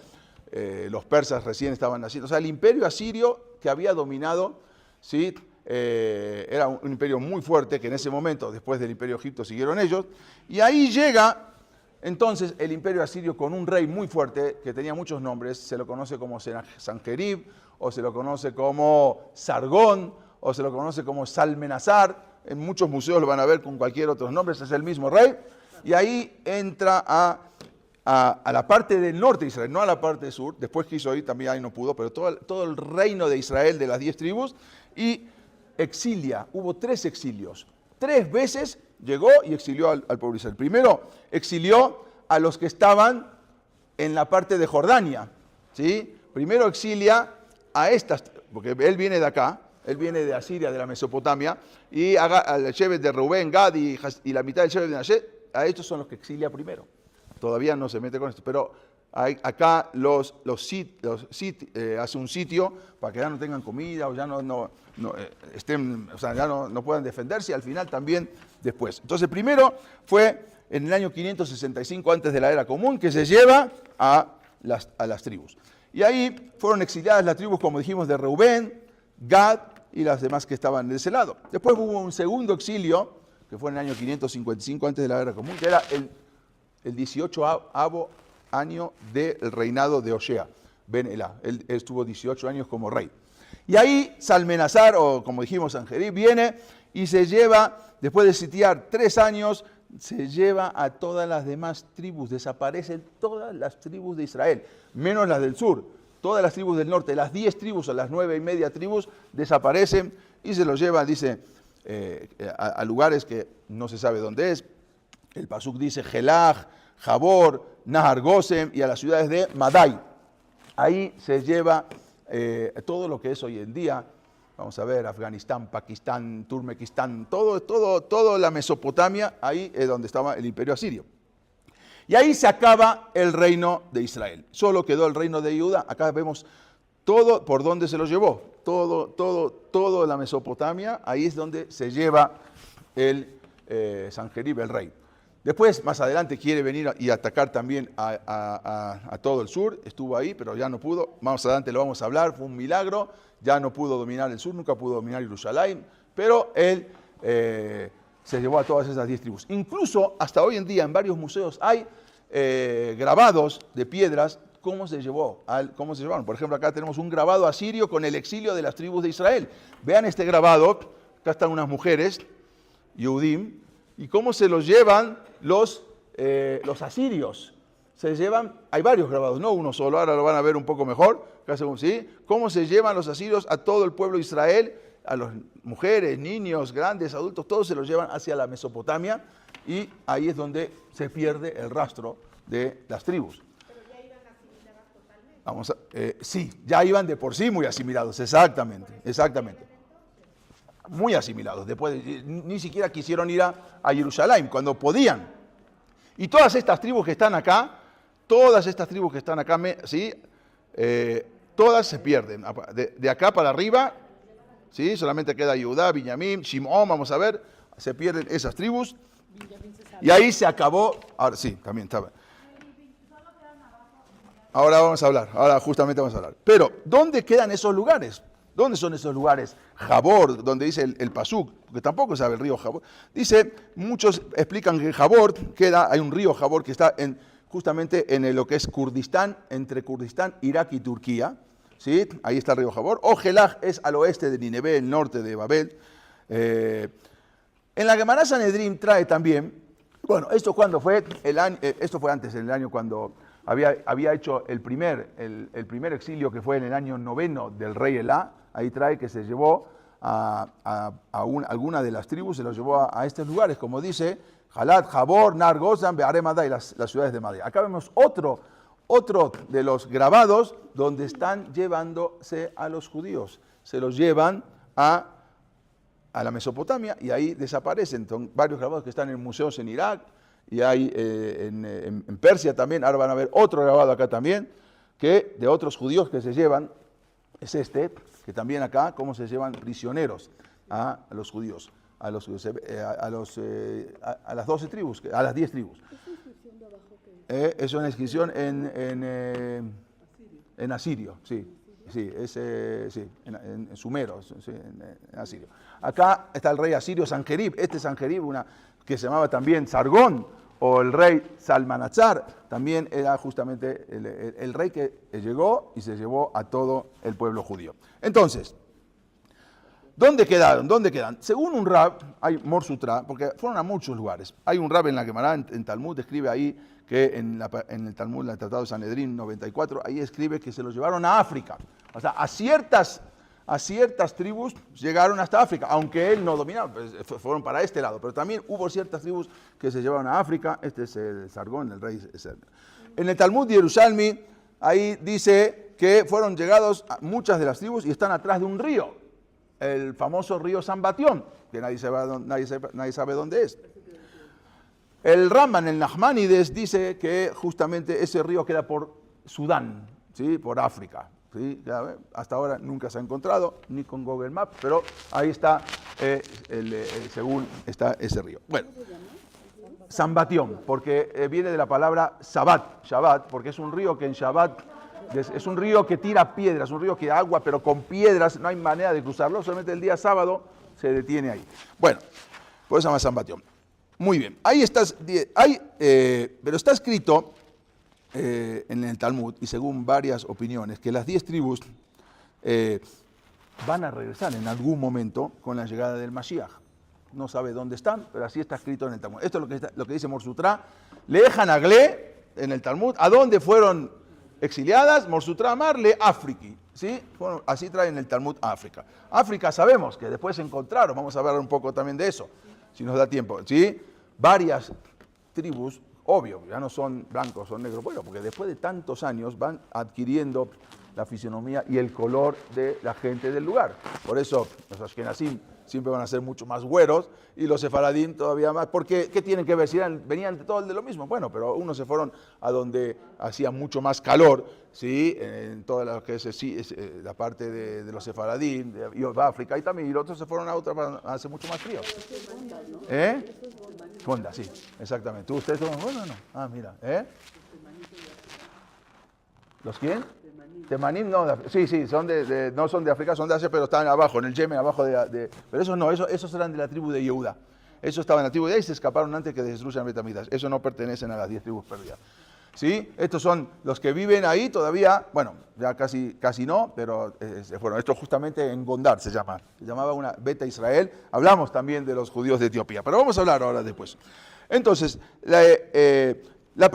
los persas recién estaban naciendo. O sea, el imperio asirio que había dominado, ¿sí? Era un imperio muy fuerte, que en ese momento, después del imperio egipto, siguieron ellos. Y ahí llega entonces el imperio asirio con un rey muy fuerte, que tenía muchos nombres. Se lo conoce como Sanjerib, o se lo conoce como Sargón, o se lo conoce como Salmenasar. En muchos museos lo van a ver con cualquier otro nombre, es el mismo rey. Y ahí entra a la parte del norte de Israel, no a la parte sur. Después quiso ir, también ahí no pudo, pero todo el reino de Israel, de las 10 tribus, y exilia. Hubo 3 exilios. 3 veces llegó y exilió al pueblo de Israel. Primero, exilió a los que estaban en la parte de Jordania, ¿sí? Primero exilia a estas, porque él viene de acá, él viene de Asiria, de la Mesopotamia, y al Shevet de Rubén, Gad y la mitad del Shevet de Menashe, a estos son los que exilia primero. Todavía no se mete con esto, pero acá hace un sitio para que ya no tengan comida o ya no puedan defenderse, y al final también después. Entonces primero fue en el año 565 antes de la era común que se lleva a las tribus. Y ahí fueron exiliadas las tribus, como dijimos, de Reubén, Gad y las demás que estaban de ese lado. Después hubo un segundo exilio, que fue en el año 555 antes de la era común, que era el 18º año del reinado de Hoshea ben Elá. Él estuvo 18 años como rey. Y ahí Salmenasar, o como dijimos, Sanjerib, viene y se lleva, después de sitiar 3 años, se lleva a todas las demás tribus. Desaparecen todas las tribus de Israel, menos las del sur. Todas las tribus del norte, las 10 tribus o las 9.5 tribus desaparecen y se los lleva, dice, a lugares que no se sabe dónde es. El pasuk dice Jelaj, Jabor, Nahar Gosem y a las ciudades de Madai. Ahí se lleva todo lo que es hoy en día. Vamos a ver, Afganistán, Pakistán, Turmequistán, todo la Mesopotamia, ahí es donde estaba el imperio asirio. Y ahí se acaba el reino de Israel. Solo quedó el reino de Judá. Acá vemos todo por dónde se lo llevó. toda la Mesopotamia, ahí es donde se lleva el Sanjerib, el rey. Después, más adelante, quiere venir y atacar también a todo el sur. Estuvo ahí, pero ya no pudo. Más adelante lo vamos a hablar. Fue un milagro. Ya no pudo dominar el sur, nunca pudo dominar Jerusalén. Pero él se llevó a todas esas 10 tribus. Incluso, hasta hoy en día, en varios museos hay grabados de piedras. ¿Cómo se llevaron? Por ejemplo, acá tenemos un grabado asirio con el exilio de las tribus de Israel. Vean este grabado. Acá están unas mujeres, Yehudim, y cómo se los llevan los asirios. Se llevan, hay varios grabados, no uno solo, ahora lo van a ver un poco mejor, ¿sí? Cómo se llevan los asirios a todo el pueblo de Israel, a las mujeres, niños, grandes, adultos, todos se los llevan hacia la Mesopotamia, y ahí es donde se pierde el rastro de las tribus. Pero ya iban asimiladas totalmente. Sí, ya iban de por sí muy asimilados, exactamente. Muy asimilados. Después ni siquiera quisieron ir a Jerusalén cuando podían. Y todas estas tribus que están acá, ¿sí? Todas se pierden. De acá para arriba, ¿sí? Solamente queda Judá, Benjamín, Shimón, vamos a ver, se pierden esas tribus. Y ahí se acabó. Ahora sí, también estaba. Ahora justamente vamos a hablar. Pero, ¿dónde quedan esos lugares? ¿Dónde son esos lugares? Jabor, donde dice el Pasuk, porque tampoco sabe el río Jabor. Dice, muchos explican que Jabor hay un río Jabor que está justamente en lo que es Kurdistán, entre Kurdistán, Irak y Turquía. ¿Sí? Ahí está el río Jabor. Ojelaj es al oeste de Nínive, el norte de Babel. En la Gemara Sanedrim trae también, bueno, ¿esto cuándo fue? Esto fue antes, en el año cuando había hecho el primer exilio, que fue en el año 9 del rey Elá. Ahí trae que se llevó alguna de las tribus, se los llevó a estos lugares, como dice, Halat, Jabor, Nar, Gozan, Be'aremada y las ciudades de Madrid. Acá vemos otro de los grabados donde están llevándose a los judíos. Se los llevan a la Mesopotamia y ahí desaparecen. Son varios grabados que están en museos en Irak y hay en Persia también. Ahora van a ver otro grabado acá también, que de otros judíos que se llevan, es que también acá, cómo se llevan prisioneros a los judíos, a las 12 tribus, a las 10 tribus. Es una inscripción en asirio, sí, en sumero, sí, en asirio. Acá está el rey asirio Sanjerib, Sanjerib, que se llamaba también Sargón, o el rey Salmanazar, también era justamente el rey que llegó y se llevó a todo el pueblo judío. Entonces, ¿dónde quedaron? Según un rab, hay Morsutra, porque fueron a muchos lugares. Hay un rab en la Gemara, en Talmud, escribe ahí que en el Talmud, en el Tratado de Sanedrín 94, ahí escribe que se los llevaron a África. O sea, a ciertas tribus llegaron hasta África, aunque él no dominaba, pues, fueron para este lado, pero también hubo ciertas tribus que se llevaron a África. Este es el Sargón, el rey. En el Talmud de Jerusalén, ahí dice que fueron llegados a muchas de las tribus y están atrás de un río, el famoso río Sambatión, que nadie sabe dónde es. El Ramban, el Nachmanides, dice que justamente ese río queda por Sudán, ¿sí? Por África. ¿Sí? Hasta ahora nunca se ha encontrado, ni con Google Maps, pero ahí está, según está ese río. Bueno, Sambatión, porque viene de la palabra Shabbat, porque es un río que en Shabbat es un río que tira piedras, un río que da agua, pero con piedras no hay manera de cruzarlo, solamente el día sábado se detiene ahí. Bueno, por eso se llama Sambatión. Muy bien, ahí está, pero está escrito en el Talmud, y según varias opiniones, que las 10 tribus van a regresar en algún momento con la llegada del Mashiach. No sabe dónde están, pero así está escrito en el Talmud. Esto es lo que dice Morsutra. Lejan Agle en el Talmud. ¿A dónde fueron exiliadas? Morsutra Amarle, Afriki. ¿Sí? Bueno, así traen el Talmud a África. África sabemos que después se encontraron, vamos a hablar un poco también de eso, si nos da tiempo. ¿Sí? Varias tribus, obvio, ya no son blancos, son negros, bueno, porque después de tantos años van adquiriendo la fisionomía y el color de la gente del lugar. Por eso los ashkenazim siempre van a ser mucho más güeros, y los sefaradín todavía más, porque ¿qué tienen que ver? Si venían de todo de lo mismo. Bueno, pero unos se fueron a donde hacía mucho más calor, ¿sí? En toda la que es la parte de los sefaradín, de África y también, y los otros se fueron a otra para hace mucho más frío. Honda, sí, exactamente. ¿Ustedes toman Honda o no? Ah, mira, ¿Los quién? Temanim, no, sí, no son de África, son de Asia, pero están abajo, en el Yemen, abajo pero esos no, esos eran de la tribu de Yehuda. Esos estaban en la tribu de ahí y se escaparon antes que destruyan Betamidas. Esos no pertenecen a las 10 tribus perdidas. ¿Sí? Estos son los que viven ahí todavía, bueno, ya casi no, pero se fueron. Esto justamente en Gondar se llamaba una Beta Israel. Hablamos también de los judíos de Etiopía, pero vamos a hablar ahora después. Entonces, cabe la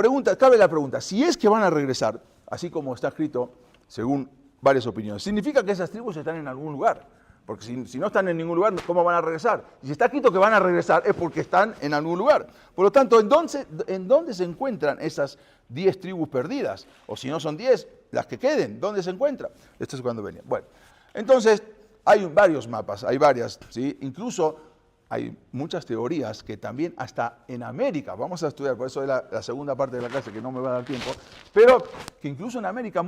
pregunta, si es que van a regresar, así como está escrito, según varias opiniones, ¿significa que esas tribus están en algún lugar? Porque si no están en ningún lugar, ¿cómo van a regresar? Y si está escrito que van a regresar, es porque están en algún lugar. Por lo tanto, ¿en dónde se encuentran esas 10 tribus perdidas? O si no son 10, las que queden, ¿dónde se encuentran? Esto es cuando venían. Bueno, entonces, hay varios mapas, hay varias, ¿sí? Incluso hay muchas teorías que también hasta en América, vamos a estudiar, por eso es la segunda parte de la clase que no me va a dar tiempo, pero que incluso en América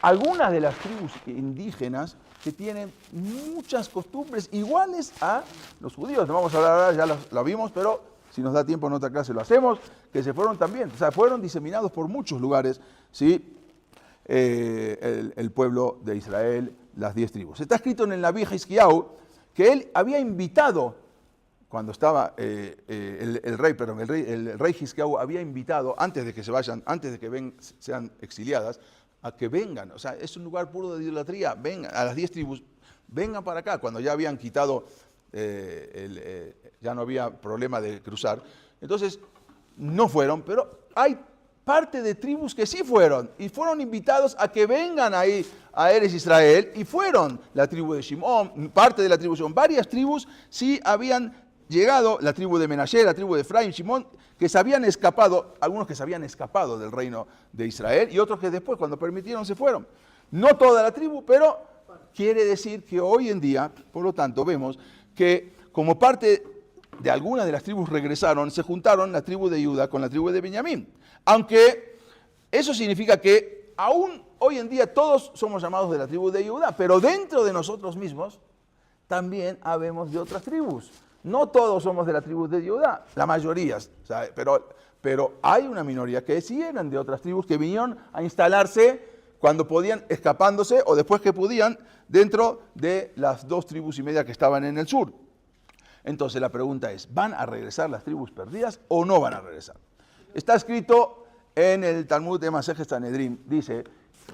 algunas de las tribus indígenas que tienen muchas costumbres iguales a los judíos. No vamos a hablar ahora, ya lo vimos, pero si nos da tiempo en otra clase lo hacemos, que se fueron también, o sea, fueron diseminados por muchos lugares, ¿sí? El pueblo de Israel, las 10 tribus. Está escrito en el Nabí Hizkiyahu que él había invitado, cuando estaba el rey Hizkiyahu había invitado, antes de que se vayan, antes de que sean exiliadas, a que vengan, o sea, es un lugar puro de idolatría, vengan, a las 10 tribus, vengan para acá, cuando ya habían quitado, ya no había problema de cruzar. Entonces, no fueron, pero hay parte de tribus que sí fueron, y fueron invitados a que vengan ahí a Eretz Israel, y fueron la tribu de Shimón, parte de la tribu de Shimón, varias tribus sí habían llegado, la tribu de Menashe, la tribu de Efraín, Shimón, que se habían escapado, algunos que se habían escapado del reino de Israel, y otros que después, cuando permitieron, se fueron. No toda la tribu, pero quiere decir que hoy en día, por lo tanto, vemos que como parte de algunas de las tribus regresaron, se juntaron la tribu de Judá con la tribu de Benjamín. Aunque eso significa que aún hoy en día todos somos llamados de la tribu de Judá, pero dentro de nosotros mismos también habemos de otras tribus. No todos somos de la tribu de Judá, la mayoría, ¿sabe? Pero hay una minoría que sí eran de otras tribus que vinieron a instalarse cuando podían, escapándose o después que podían, dentro de las 2 tribus y media que estaban en el sur. Entonces la pregunta es, ¿van a regresar las tribus perdidas o no van a regresar? Está escrito en el Talmud de Masejet Sanedrín, dice,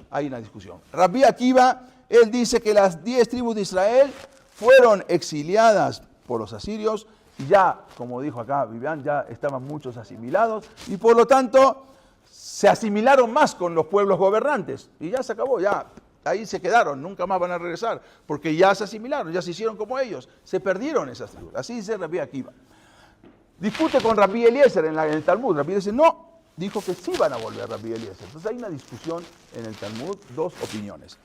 hay una discusión. Rabbi Akiva, él dice que las 10 tribus de Israel fueron exiliadas por los asirios, ya, como dijo acá Vivian, ya estaban muchos asimilados, y por lo tanto se asimilaron más con los pueblos gobernantes, y ya se acabó, ya ahí se quedaron, nunca más van a regresar, porque ya se asimilaron, ya se hicieron como ellos, se perdieron esas tribus. Así dice Rabbi Akiva. Discute con Rabbi Eliezer en el Talmud. Rabbi Eliezer no, dijo que sí van a volver Rabbi Eliezer. Entonces hay una discusión en el Talmud, 2 opiniones.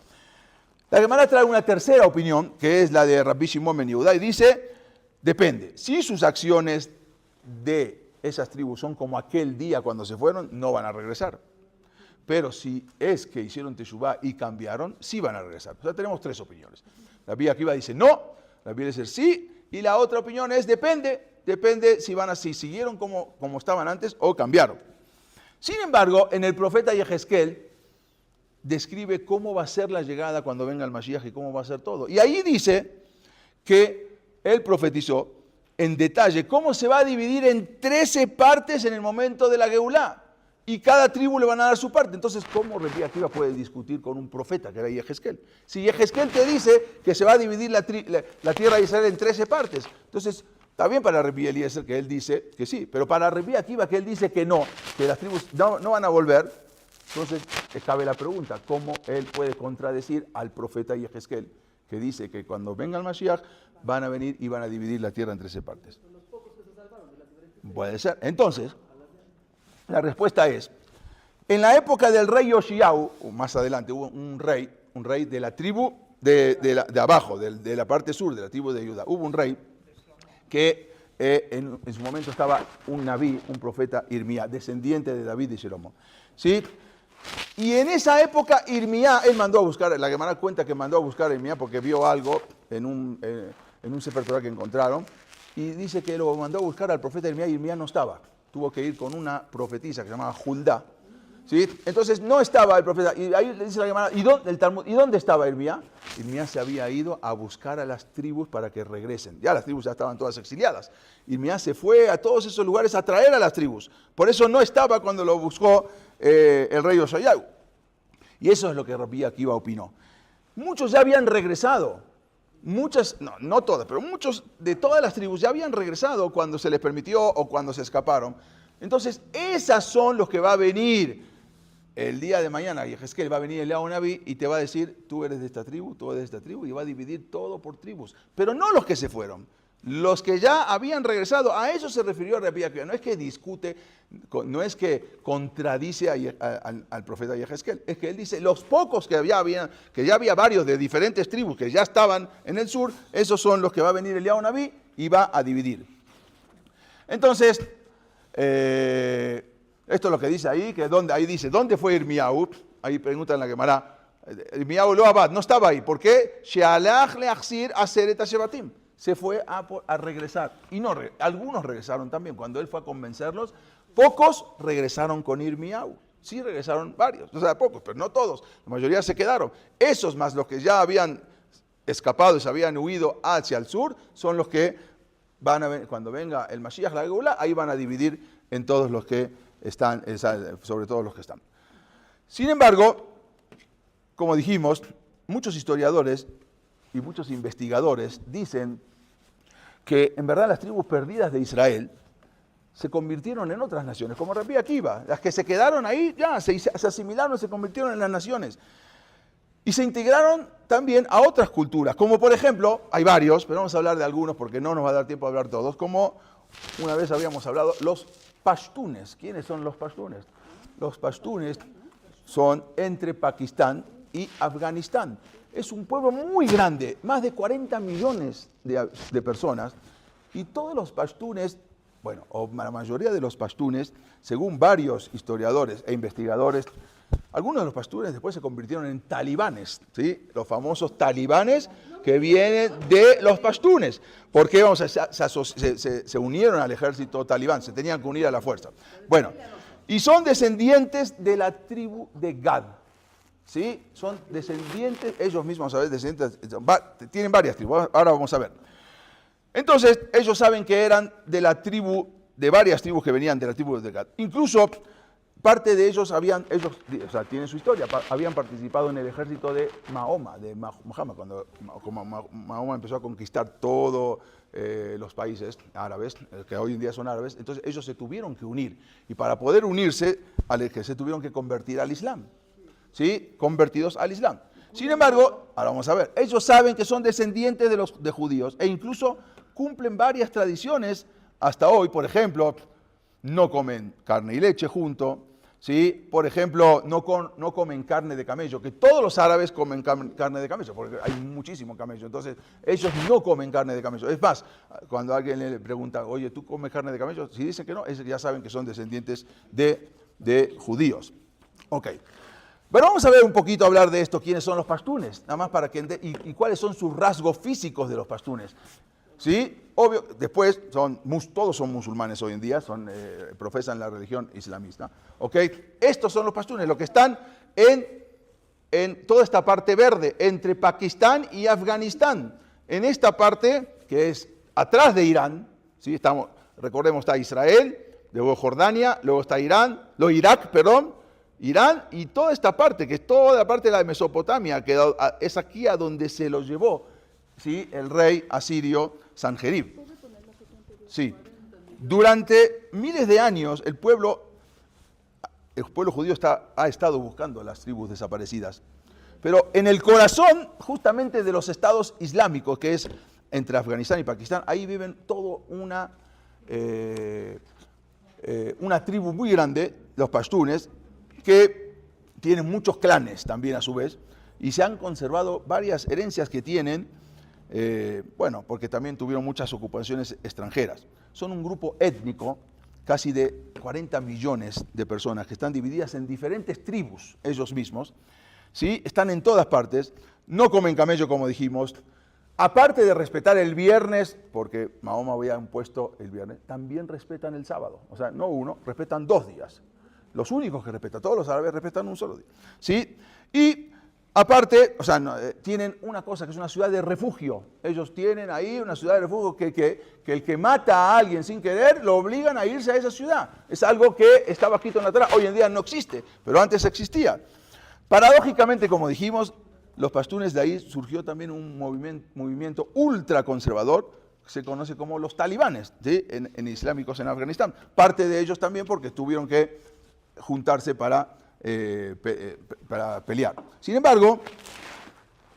La Gemara trae una tercera opinión, que es la de Rabbi Shimon ben Yehudá, y dice, depende, si sus acciones de esas tribus son como aquel día cuando se fueron, no van a regresar. Pero si es que hicieron teshuvá y cambiaron, sí van a regresar. O sea, tenemos 3 opiniones. Rabbi Akiva dice no, Rabbi Eliezer sí, y la otra opinión es depende si siguieron como estaban antes o cambiaron. Sin embargo, en el profeta Yehezkel describe cómo va a ser la llegada cuando venga el Mashiach y cómo va a ser todo. Y ahí dice que él profetizó en detalle cómo se va a dividir en 13 partes en el momento de la Geulá. Y cada tribu le van a dar su parte. Entonces, ¿cómo Rabbi Akiva puede discutir con un profeta que era Yehezkel? Si Yehezkel te dice que se va a dividir la tierra de Israel en 13 partes, entonces está bien para Rabbi Eliezer que él dice que sí, pero para Rabbi Akiva que él dice que no, que las tribus no van a volver, entonces cabe la pregunta, ¿cómo él puede contradecir al profeta Yehezkel que dice que cuando venga el Mashiach van a venir y van a dividir la tierra en 13 partes? Puede ser. Entonces, la respuesta es, en la época del rey Yoshiyahu, o más adelante hubo un rey de la tribu de abajo, de la parte sur de la tribu de Judá, hubo un rey que en su momento estaba un nabí, un profeta Irmía, descendiente de David y Jeromo. ¿Sí? Y en esa época Irmía, él mandó a buscar, la Gemara cuenta que mandó a buscar a Irmía porque vio algo en un Sefer Torah que encontraron, y dice que lo mandó a buscar al profeta Irmía y Irmía no estaba. Tuvo que ir con una profetisa que se llamaba Huldá. ¿Sí? Entonces no estaba el profeta, y ahí le dice la Gemara, ¿y dónde estaba Irmía? Irmía se había ido a buscar a las tribus para que regresen. Ya las tribus ya estaban todas exiliadas. Irmía se fue a todos esos lugares a traer a las tribus. Por eso no estaba cuando lo buscó el rey Osayahu. Y eso es lo que Rabbi Akiva opinó. Muchos ya habían regresado. Muchas, no todas, pero muchos de todas las tribus ya habían regresado cuando se les permitió o cuando se escaparon. Entonces, esas son los que va a venir el día de mañana. Yehezkel va a venir Eliyahu Naví y te va a decir, tú eres de esta tribu, tú eres de esta tribu, y va a dividir todo por tribus. Pero no los que se fueron, los que ya habían regresado. A eso se refirió Rabbi Akiva. No es que discute, no es que contradice al profeta Yehezkel, es que él dice, los pocos que ya había varios de diferentes tribus que ya estaban en el sur, esos son los que va a venir Eliyahu Naví y va a dividir. Entonces, esto es lo que dice ahí, ahí dice, ¿dónde fue Irmiyahu? Ahí preguntan en la Gemara, Irmiyahu lo abad, no estaba ahí. ¿Por qué? Shealach leachzir aseret hashevatim. Se fue a regresar. Y no, algunos regresaron también. Cuando él fue a convencerlos, pocos regresaron con Irmiyahu. Sí regresaron varios, o sea, pocos, pero no todos. La mayoría se quedaron. Esos más los que ya habían escapado y se habían huido hacia el sur, son los que van a ver, cuando venga el Mashiach, la Geula, ahí van a dividir en todos los que están, sobre todo los que están. Sin embargo, como dijimos, muchos historiadores y muchos investigadores dicen que en verdad las tribus perdidas de Israel se convirtieron en otras naciones, como Rabbi Akiva. Las que se quedaron ahí ya se asimilaron, se convirtieron en las naciones. Y se integraron también a otras culturas, como por ejemplo, hay varios, pero vamos a hablar de algunos porque no nos va a dar tiempo a hablar todos, como una vez habíamos hablado, los pashtunes. ¿Quiénes son los pashtunes? Los pashtunes son entre Pakistán y Afganistán. Es un pueblo muy grande, más de 40 millones de personas, y todos los pashtunes, bueno, o la mayoría de los pashtunes, según varios historiadores e investigadores, algunos de los pashtunes después se convirtieron en talibanes, ¿sí? Los famosos talibanes que vienen de los pashtunes. ¿Por qué? Se unieron al ejército talibán, se tenían que unir a la fuerza. Bueno, y son descendientes de la tribu de Gad. ¿Sí? Son descendientes, ellos mismos, ¿sabes? Descendientes, tienen varias tribus, ahora vamos a ver. Entonces, ellos saben que eran de la tribu, de varias tribus que venían de la tribu de Gad. Incluso, parte de ellos tienen su historia, habían participado en el ejército de Mahoma, de Muhammad, cuando Mahoma empezó a conquistar todos los países árabes, que hoy en día son árabes. Entonces, ellos se tuvieron que unir, y para poder unirse, se tuvieron que convertir al Islam. ¿Sí? Convertidos al Islam. Sin embargo, ahora vamos a ver, ellos saben que son descendientes de judíos e incluso cumplen varias tradiciones hasta hoy. Por ejemplo, no comen carne y leche junto, ¿sí? Por ejemplo, no comen carne de camello, que todos los árabes comen carne de camello, porque hay muchísimo camello. Entonces, ellos no comen carne de camello. Es más, cuando alguien le pregunta, oye, ¿tú comes carne de camello? Si dicen que no, ya saben que son descendientes de judíos. Ok. Pero vamos a ver un poquito, hablar de esto, quiénes son los pashtunes, nada más para que y cuáles son sus rasgos físicos de los pashtunes. ¿Sí? Obvio, después todos son musulmanes hoy en día, profesan la religión islamista. ¿Ok? Estos son los pashtunes, los que están en toda esta parte verde, entre Pakistán y Afganistán. En esta parte, que es atrás de Irán, ¿sí? Recordemos, está Israel, luego Jordania, luego está Irán y toda esta parte, que es toda la parte de la Mesopotamia, que es aquí a donde se los llevó, ¿sí? El rey asirio Sanjerib. Sí. Durante miles de años el pueblo judío ha estado buscando a las tribus desaparecidas. Pero en el corazón justamente de los estados islámicos, que es entre Afganistán y Pakistán, ahí viven toda una tribu muy grande, los pashtunes, que tienen muchos clanes también a su vez, y se han conservado varias herencias que tienen, bueno, porque también tuvieron muchas ocupaciones extranjeras. Son un grupo étnico, casi de 40 millones de personas que están divididas en diferentes tribus, ellos mismos, ¿sí? Están en todas partes, no comen camello como dijimos. Aparte de respetar el viernes, porque Mahoma había impuesto el viernes, también respetan el sábado. O sea, no uno, respetan 2 días. Los únicos que respetan, todos los árabes respetan un solo día. ¿Sí? Y aparte, o sea, tienen una cosa que es una ciudad de refugio. Ellos tienen ahí una ciudad de refugio que el que mata a alguien sin querer, lo obligan a irse a esa ciudad. Es algo que estaba escrito en la Torá. Hoy en día no existe, pero antes existía. Paradójicamente, como dijimos, los pastunes, de ahí surgió también un movimiento ultraconservador, que se conoce como los talibanes, ¿sí? en islámicos en Afganistán. Parte de ellos también porque tuvieron que juntarse para pelear. Sin embargo,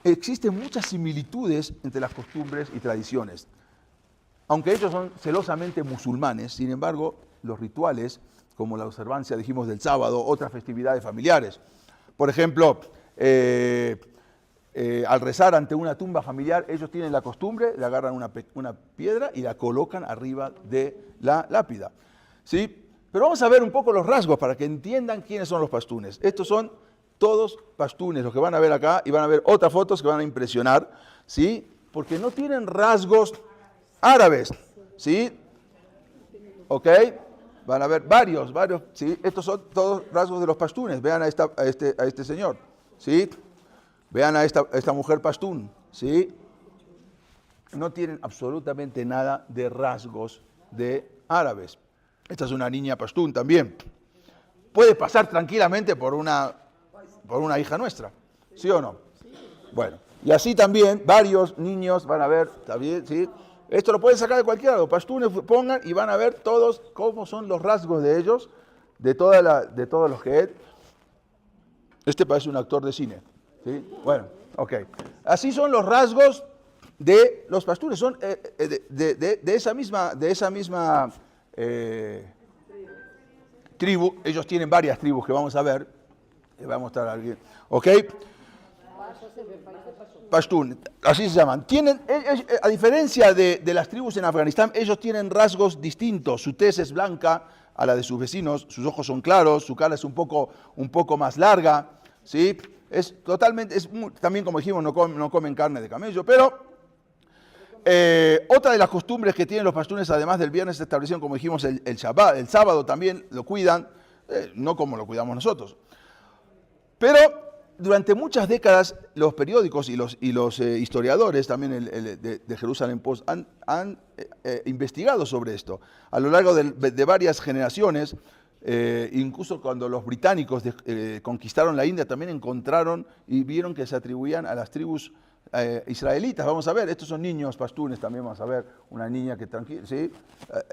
existen muchas similitudes entre las costumbres y tradiciones. Aunque ellos son celosamente musulmanes, sin embargo, los rituales, como la observancia, dijimos, del sábado, otras festividades familiares. Por ejemplo, al rezar ante una tumba familiar, ellos tienen la costumbre de agarrar una piedra y la colocan arriba de la lápida. ¿Sí? Pero vamos a ver un poco los rasgos para que entiendan quiénes son los pastunes. Estos son todos pastunes, los que van a ver acá, y van a ver otras fotos que van a impresionar, ¿sí? Porque no tienen rasgos árabes, ¿sí? ¿Ok? Van a ver varios, ¿sí? Estos son todos rasgos de los pastunes. Vean a este señor, ¿sí? Vean a esta mujer pastún, ¿sí? No tienen absolutamente nada de rasgos de árabes. Esta es una niña pastún también. Puede pasar tranquilamente por una hija nuestra, ¿sí o no? Bueno, y así también varios niños van a ver, también, ¿sí? Esto lo pueden sacar de cualquier lado. Pastunes pongan y van a ver todos cómo son los rasgos de ellos, de todos los que es. Este parece un actor de cine, ¿sí? Bueno, ok. Así son los rasgos de los pastunes. Son de esa misma tribu. Ellos tienen varias tribus que vamos a ver. Les voy a mostrar a alguien. ¿Ok? Pastún, así se llaman. A diferencia de las tribus en Afganistán, ellos tienen rasgos distintos. Su tez es blanca a la de sus vecinos, sus ojos son claros, su cara es un poco más larga, ¿sí? También, como dijimos, no comen carne de camello, pero otra de las costumbres que tienen los pastunes, además del viernes, establecieron, como dijimos, el Shabbat, el sábado también lo cuidan, no como lo cuidamos nosotros. Pero durante muchas décadas los periódicos y los historiadores, también de Jerusalem Post, han investigado sobre esto. A lo largo de varias generaciones, incluso cuando los británicos conquistaron la India, también encontraron y vieron que se atribuían a las tribus israelitas. Vamos a ver, estos son niños pastunes también, vamos a ver una niña que tranquila, ¿sí?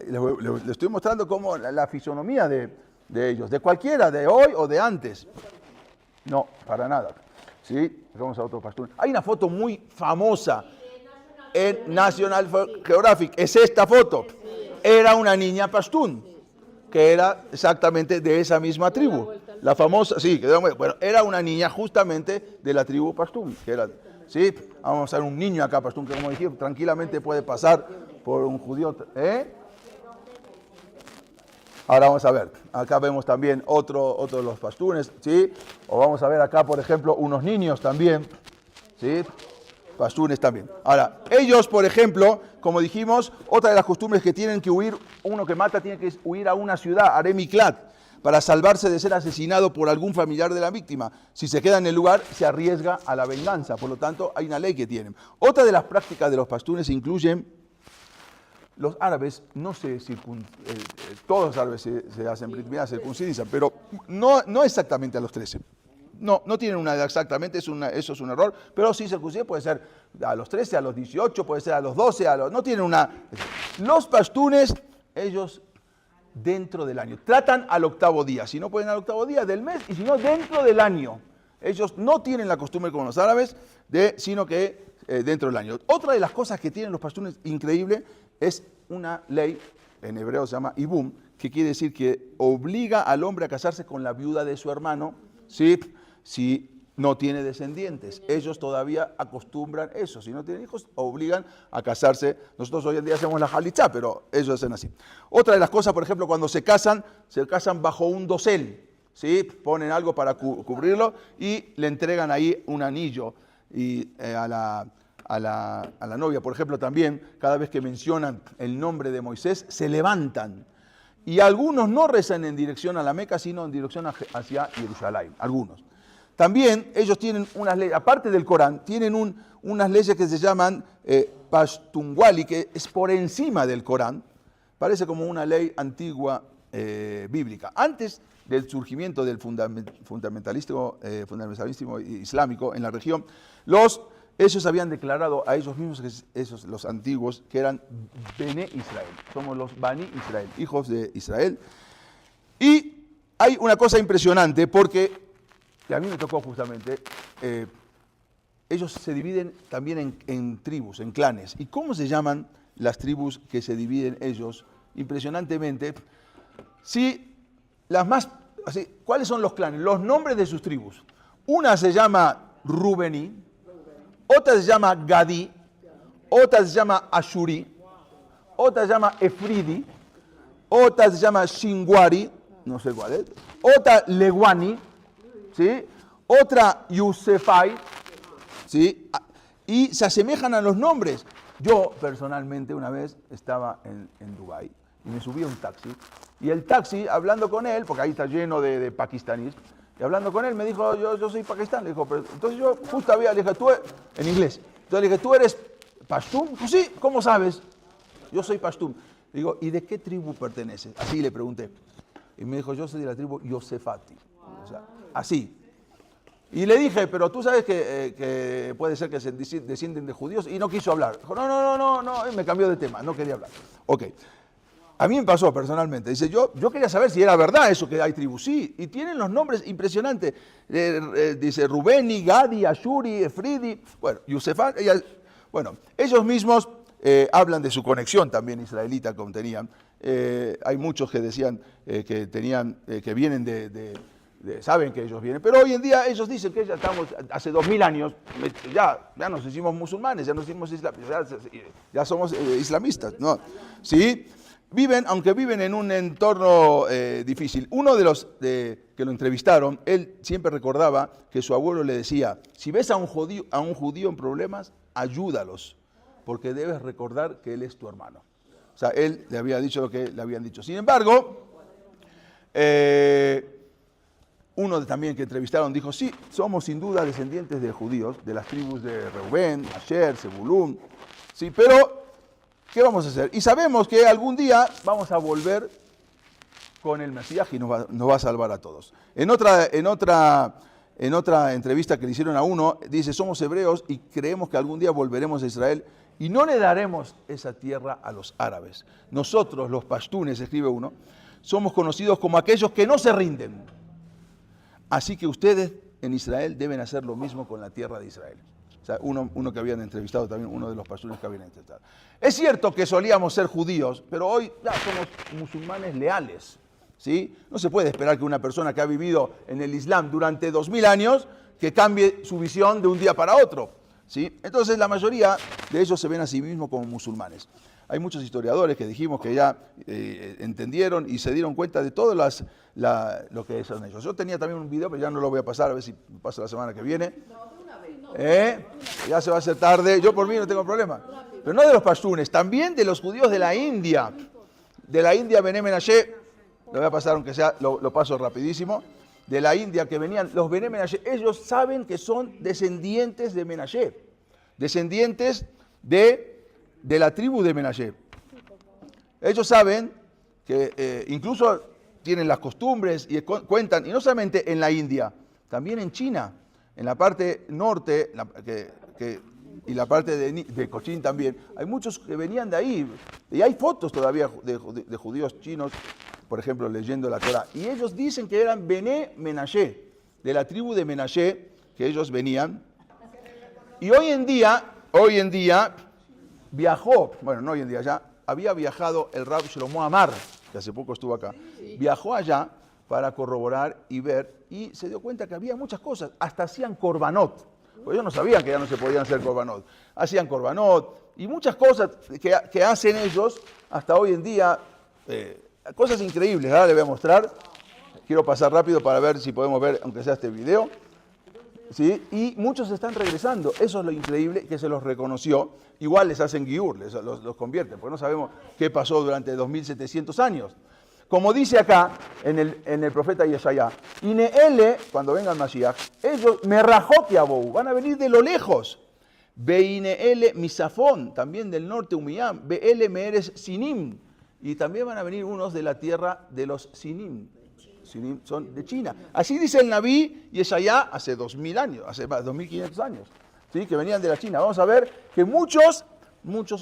Les estoy mostrando cómo la fisonomía de ellos, de cualquiera, de hoy o de antes. No, para nada. ¿Sí? Vamos a otro pastún. Hay una foto muy famosa en National Geographic. Es esta foto. Era una niña pastún, que era exactamente de esa misma tribu. La famosa, sí, bueno, era una niña justamente de la tribu pastún. ¿Sí? Vamos a ver un niño acá pastún, que como dije, tranquilamente puede pasar por un judío. Ahora vamos a ver, acá vemos también otro de los pastunes, ¿sí? O vamos a ver acá, por ejemplo, unos niños también, ¿sí? Pastunes también. Ahora, ellos, por ejemplo, como dijimos, otra de las costumbres que tienen que huir, uno que mata tiene que huir a una ciudad, Aremiklat, para salvarse de ser asesinado por algún familiar de la víctima. Si se queda en el lugar, se arriesga a la venganza, por lo tanto, hay una ley que tienen. Otra de las prácticas de los pastunes incluyen. Los árabes no todos los árabes se hacen brit milá, se circuncidan, pero no exactamente a los 13. No tienen una edad exactamente, eso es un error, pero sí circuncisión puede ser a los 13, a los 18, puede ser a los 12, no tienen una. Los pastunes, ellos dentro del año, tratan al 8º día, si no pueden al 8º día del mes, y si no dentro del año. Ellos no tienen la costumbre como los árabes, sino que dentro del año. Otra de las cosas que tienen los pastunes increíble es una ley, en hebreo se llama ibum, que quiere decir que obliga al hombre a casarse con la viuda de su hermano, ¿sí? Si no tiene descendientes. Ellos todavía acostumbran eso. Si no tienen hijos, obligan a casarse. Nosotros hoy en día hacemos la jalitzá, pero ellos hacen así. Otra de las cosas, por ejemplo, cuando se casan bajo un dosel, ¿sí? Ponen algo para cubrirlo y le entregan ahí un anillo a la novia. Por ejemplo, también, cada vez que mencionan el nombre de Moisés, se levantan. Y algunos no rezan en dirección a la Meca, sino en dirección hacia Jerusalén. Algunos. También ellos tienen unas leyes, aparte del Corán, tienen unas leyes que se llaman Pashtunwali, que es por encima del Corán. Parece como una ley antigua bíblica. Antes del surgimiento del fundamentalismo islámico en la región, ellos habían declarado a ellos mismos, los antiguos, que eran Bené Israel. Somos los Bani Israel, hijos de Israel. Y hay una cosa impresionante porque que a mí me tocó justamente, ellos se dividen también en tribus, en clanes. ¿Y cómo se llaman las tribus que se dividen ellos? Impresionantemente, ¿cuáles son los clanes? Los nombres de sus tribus. Una se llama Rubení, otra se llama Gadí, otra se llama Ashuri, otra se llama Efridi, otra se llama Shingwari, no sé cuál es, otra Lewani, ¿sí? Otra Yusefai, ¿sí? Y se asemejan a los nombres. Yo personalmente una vez estaba en Dubái y me subí a un taxi y el taxi, hablando con él, porque ahí está lleno de pakistaníes, y hablando con él me dijo, yo soy pakistán, le dijo, pero entonces yo justo le dije, en inglés, entonces le dije, ¿tú eres pastún? Pues sí, ¿cómo sabes? Yo soy pastún. Le digo, ¿y de qué tribu perteneces? Así le pregunté. Y me dijo, yo soy de la tribu Yosefati. O sea, así. Y le dije, pero tú sabes que puede ser que se descienden de judíos, y no quiso hablar. Dijo, no, y me cambió de tema, no quería hablar. Ok. A mí me pasó personalmente. Dice, yo quería saber si era verdad eso que hay tribus. Sí, y tienen los nombres impresionantes. Dice Rubeni, Gadi, Ashuri, Efridi, bueno, Yusefat. Bueno, ellos mismos hablan de su conexión también israelita como tenían. Hay muchos que decían que vienen saben que ellos vienen, pero hoy en día ellos dicen que ya estamos, hace 2000 años, ya nos hicimos musulmanes, ya nos hicimos ya somos islamistas, ¿no? ¿Sí? Aunque viven en un entorno difícil. Uno de los que lo entrevistaron, él siempre recordaba que su abuelo le decía, si ves a un judío en problemas, ayúdalos, porque debes recordar que él es tu hermano. O sea, él le había dicho lo que le habían dicho. Sin embargo, uno también que entrevistaron dijo, sí, somos sin duda descendientes de judíos, de las tribus de Reubén, Asher, Zebulún, sí, pero ¿qué vamos a hacer? Y sabemos que algún día vamos a volver con el Mesías y nos va a salvar a todos. En otra entrevista que le hicieron a uno, dice, somos hebreos y creemos que algún día volveremos a Israel y no le daremos esa tierra a los árabes. Nosotros, los pashtunes, escribe uno, somos conocidos como aquellos que no se rinden. Así que ustedes en Israel deben hacer lo mismo con la tierra de Israel. O sea, uno que habían entrevistado también, uno de los pastores que habían entrevistado. Es cierto que solíamos ser judíos, pero hoy ya somos musulmanes leales, ¿sí? No se puede esperar que una persona que ha vivido en el Islam durante 2000 años, que cambie su visión de un día para otro, ¿sí? Entonces la mayoría de ellos se ven a sí mismos como musulmanes. Hay muchos historiadores que dijimos que ya entendieron y se dieron cuenta de todo lo que son ellos. Yo tenía también un video, pero ya no lo voy a pasar, a ver si pasa la semana que viene. Ya se va a hacer tarde, yo por mí no tengo problema. Pero no de los pashtunes, también de los judíos de la India. De la India, Bené Menashe, lo voy a pasar aunque sea, lo paso rapidísimo. De la India que venían, los Bené Menashe, ellos saben que son descendientes de Menashe. Descendientes de la tribu de Menashe. Ellos saben que incluso tienen las costumbres y cuentan, y no solamente en la India, también en China. En la parte norte y la parte de Cochín también, hay muchos que venían de ahí. Y hay fotos todavía de judíos chinos, por ejemplo, leyendo la Torah. Y ellos dicen que eran Bené Menashe, de la tribu de Menashe, que ellos venían. Y hoy en día viajó, bueno, no hoy en día, ya había viajado el Rab Shlomo Amar, que hace poco estuvo acá. Viajó allá para corroborar y ver, y se dio cuenta que había muchas cosas, hasta hacían korbanot, porque ellos no sabían que ya no se podían hacer korbanot, hacían korbanot y muchas cosas que hacen ellos hasta hoy en día, cosas increíbles. Ahora les voy a mostrar, quiero pasar rápido para ver si podemos ver, aunque sea este video, ¿sí? Y muchos están regresando, eso es lo increíble, que se los reconoció, igual les hacen giur, los convierten, porque no sabemos qué pasó durante 2700 años. Como dice acá en el profeta Yeshaya, Ineele, cuando venga el Mashiach, ellos me rajó que abou, van a venir de lo lejos. Beineele misafón, también del norte Umiyam, Beele meeres sinim, y también van a venir unos de la tierra de los sinim. Sinim son de China. Así dice el Nabí Yeshaya hace 2000 años, hace 2500 años, ¿sí? Que venían de la China. Vamos a ver que muchos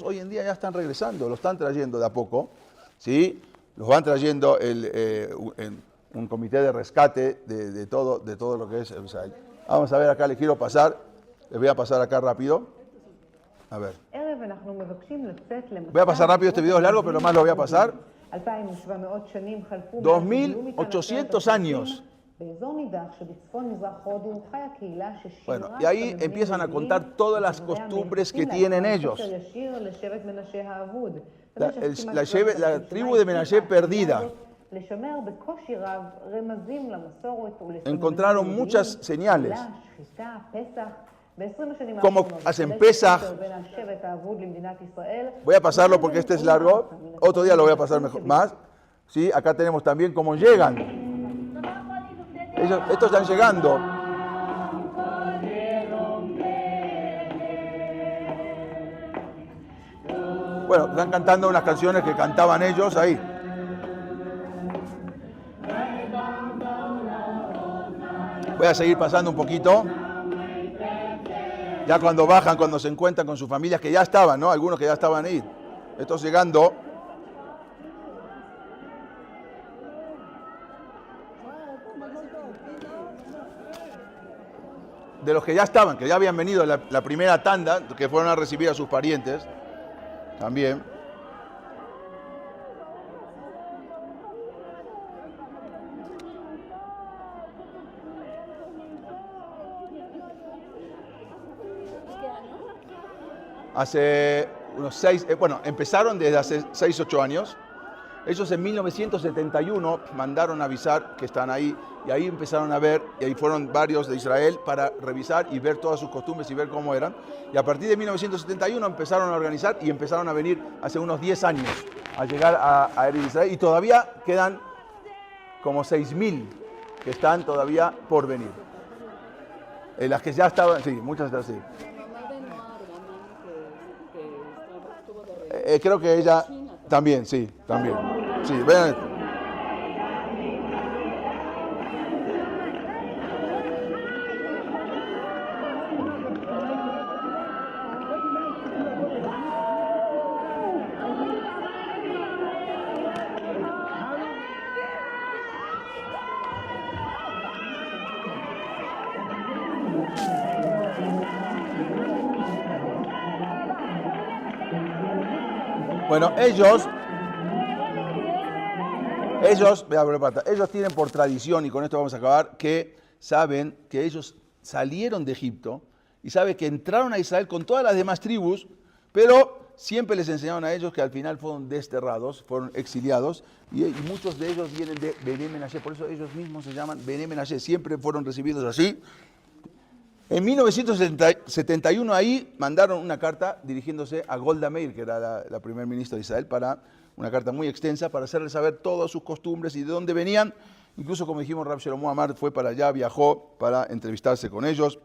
hoy en día ya están regresando, lo están trayendo de a poco, ¿sí? Los van trayendo un comité de rescate de todo lo que es Israel. Vamos a ver acá, les voy a pasar acá rápido. A ver. Voy a pasar rápido, este video es largo, pero nomás lo voy a pasar. 2800 años. Bueno, y ahí empiezan a contar todas las costumbres que tienen ellos. La tribu de Menashe perdida. Encontraron muchas señales. Como hacen Pesaj. Voy a pasarlo porque este es largo. Otro día lo voy a pasar más. ¿Sí? Acá tenemos también cómo llegan. Estos están llegando. Bueno, están cantando unas canciones que cantaban ellos ahí. Voy a seguir pasando un poquito. Ya cuando bajan, cuando se encuentran con sus familias que ya estaban, ¿no? Algunos que ya estaban ahí. Estos llegando. De los que ya estaban, que ya habían venido la primera tanda, que fueron a recibir a sus parientes, también. Hace unos 6, empezaron desde hace 6, 8 años. Ellos en 1971 mandaron a avisar que están ahí, y ahí empezaron a ver, y ahí fueron varios de Israel para revisar y ver todas sus costumbres y ver cómo eran. Y a partir de 1971 empezaron a organizar y empezaron a venir hace unos 10 años a llegar a Eretz Israel, y todavía quedan como 6.000 que están todavía por venir. Las que ya estaban, sí, muchas están así. Creo que ella también, sí, también. Sí, vean esto. Bueno, ellos tienen por tradición, y con esto vamos a acabar, que saben que ellos salieron de Egipto y saben que entraron a Israel con todas las demás tribus, pero siempre les enseñaron a ellos que al final fueron desterrados, fueron exiliados, y muchos de ellos vienen de Bené Menashe, por eso ellos mismos se llaman Bené Menashe, siempre fueron recibidos así. En 1971 ahí mandaron una carta dirigiéndose a Golda Meir, que era la primer ministra de Israel, para una carta muy extensa para hacerles saber todas sus costumbres y de dónde venían. Incluso, como dijimos, Rab Shlomo Amar fue para allá, viajó para entrevistarse con ellos.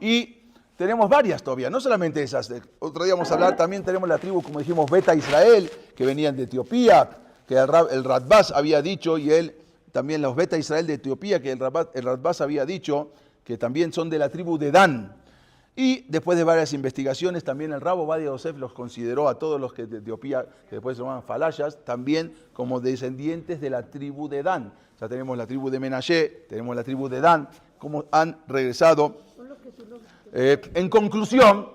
Y tenemos varias todavía, no solamente esas. Otro día vamos a hablar, también tenemos la tribu, como dijimos, Beta Israel, que venían de Etiopía, que el Radbaz había dicho, y él, también los Beta Israel de Etiopía, que el Radbaz había dicho, que también son de la tribu de Dan. Y después de varias investigaciones, también el Rab Ovadia Yosef los consideró a todos los que de Etiopía, que después se llaman falayas, también como descendientes de la tribu de Dan. O sea, tenemos la tribu de Menashe, tenemos la tribu de Dan, como han regresado. En conclusión,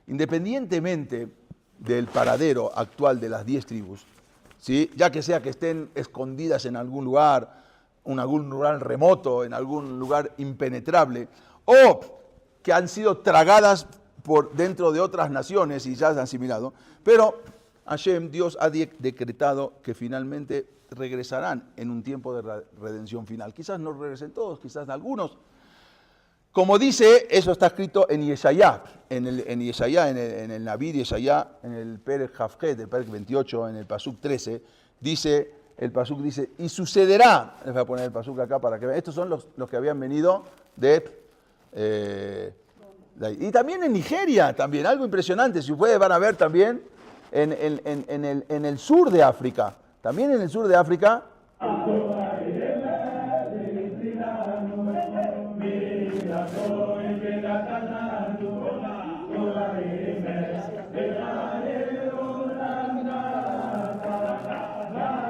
independientemente del paradero actual de las 10 tribus, ¿sí? Ya que sea que estén escondidas en algún lugar remoto, en algún lugar impenetrable, o que han sido tragadas por dentro de otras naciones y ya se han asimilado, pero Hashem, Dios ha decretado que finalmente regresarán en un tiempo de redención final. Quizás no regresen todos, quizás algunos. Como dice, eso está escrito en Yeshayá, en el Naví de Yeshayá, en el Perek Javjet, el Perek 28, en el Pasuk 13, el Pasuk dice, y sucederá, les voy a poner el Pasuk acá para que vean, estos son los que habían venido de ahí. Y también en Nigeria, también, algo impresionante, si ustedes van a ver también en el sur de África, también en el sur de África,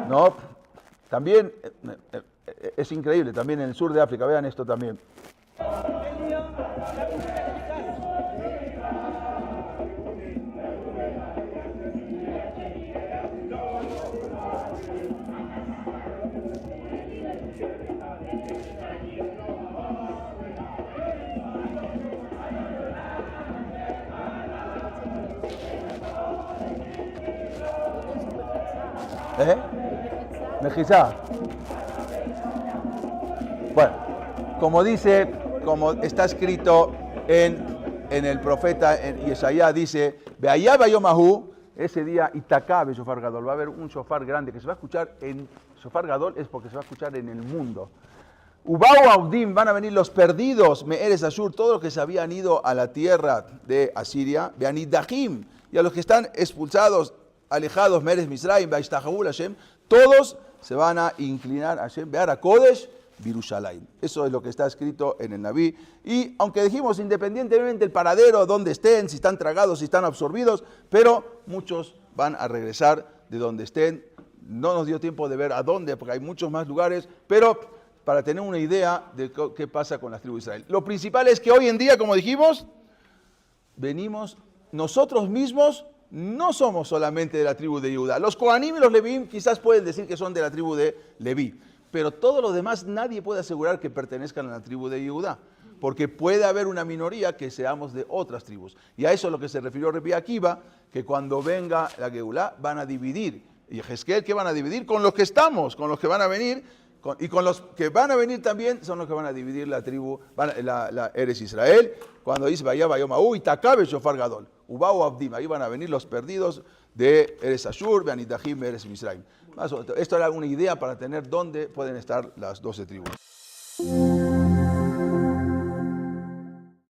no, también es increíble, también en el sur de África, vean esto también. Mejizá. Bueno, como está escrito en el profeta en Yeshayá, dice, Be'ayá bayomahu, ese día Itaká shofar gadol, va a haber un shofar grande que se va a escuchar en shofar gadol, es porque se va a escuchar en el mundo. Ubau audim, van a venir los perdidos, Me'eres Ashur, todos los que se habían ido a la tierra de Asiria, Be'anidahim, y a los que están expulsados, alejados, Me'eres Misraim, Be'ashtahabul Hashem, todos se van a inclinar a Hashem, Be'ara Kodesh, Birushalayim. Eso es lo que está escrito en el Naví. Y aunque dijimos, independientemente del paradero, donde estén, si están tragados, si están absorbidos, pero muchos van a regresar de donde estén. No nos dio tiempo de ver a dónde, porque hay muchos más lugares, pero para tener una idea de qué pasa con las tribus de Israel. Lo principal es que hoy en día, como dijimos, venimos nosotros mismos. No somos solamente de la tribu de Judá. Los Kohanim y los Leví quizás pueden decir que son de la tribu de Leví, pero todos los demás nadie puede asegurar que pertenezcan a la tribu de Judá, porque puede haber una minoría que seamos de otras tribus. Y a eso es lo que se refirió Rabbi Akiva, que cuando venga la Geulá van a dividir. Y Jezquiel, ¿qué van a dividir? Con los que estamos, con los que van a venir, y con los que van a venir también son los que van a dividir la tribu, la Eres Israel. Cuando dice Vaya Bayomahu, Itakabe Shofar Gadol, Ubau Abdim, ahí van a venir los perdidos de Eres Ashur, Be'anidahim, Eres Misraim. Esto era una idea para tener dónde pueden estar las 12 tribus.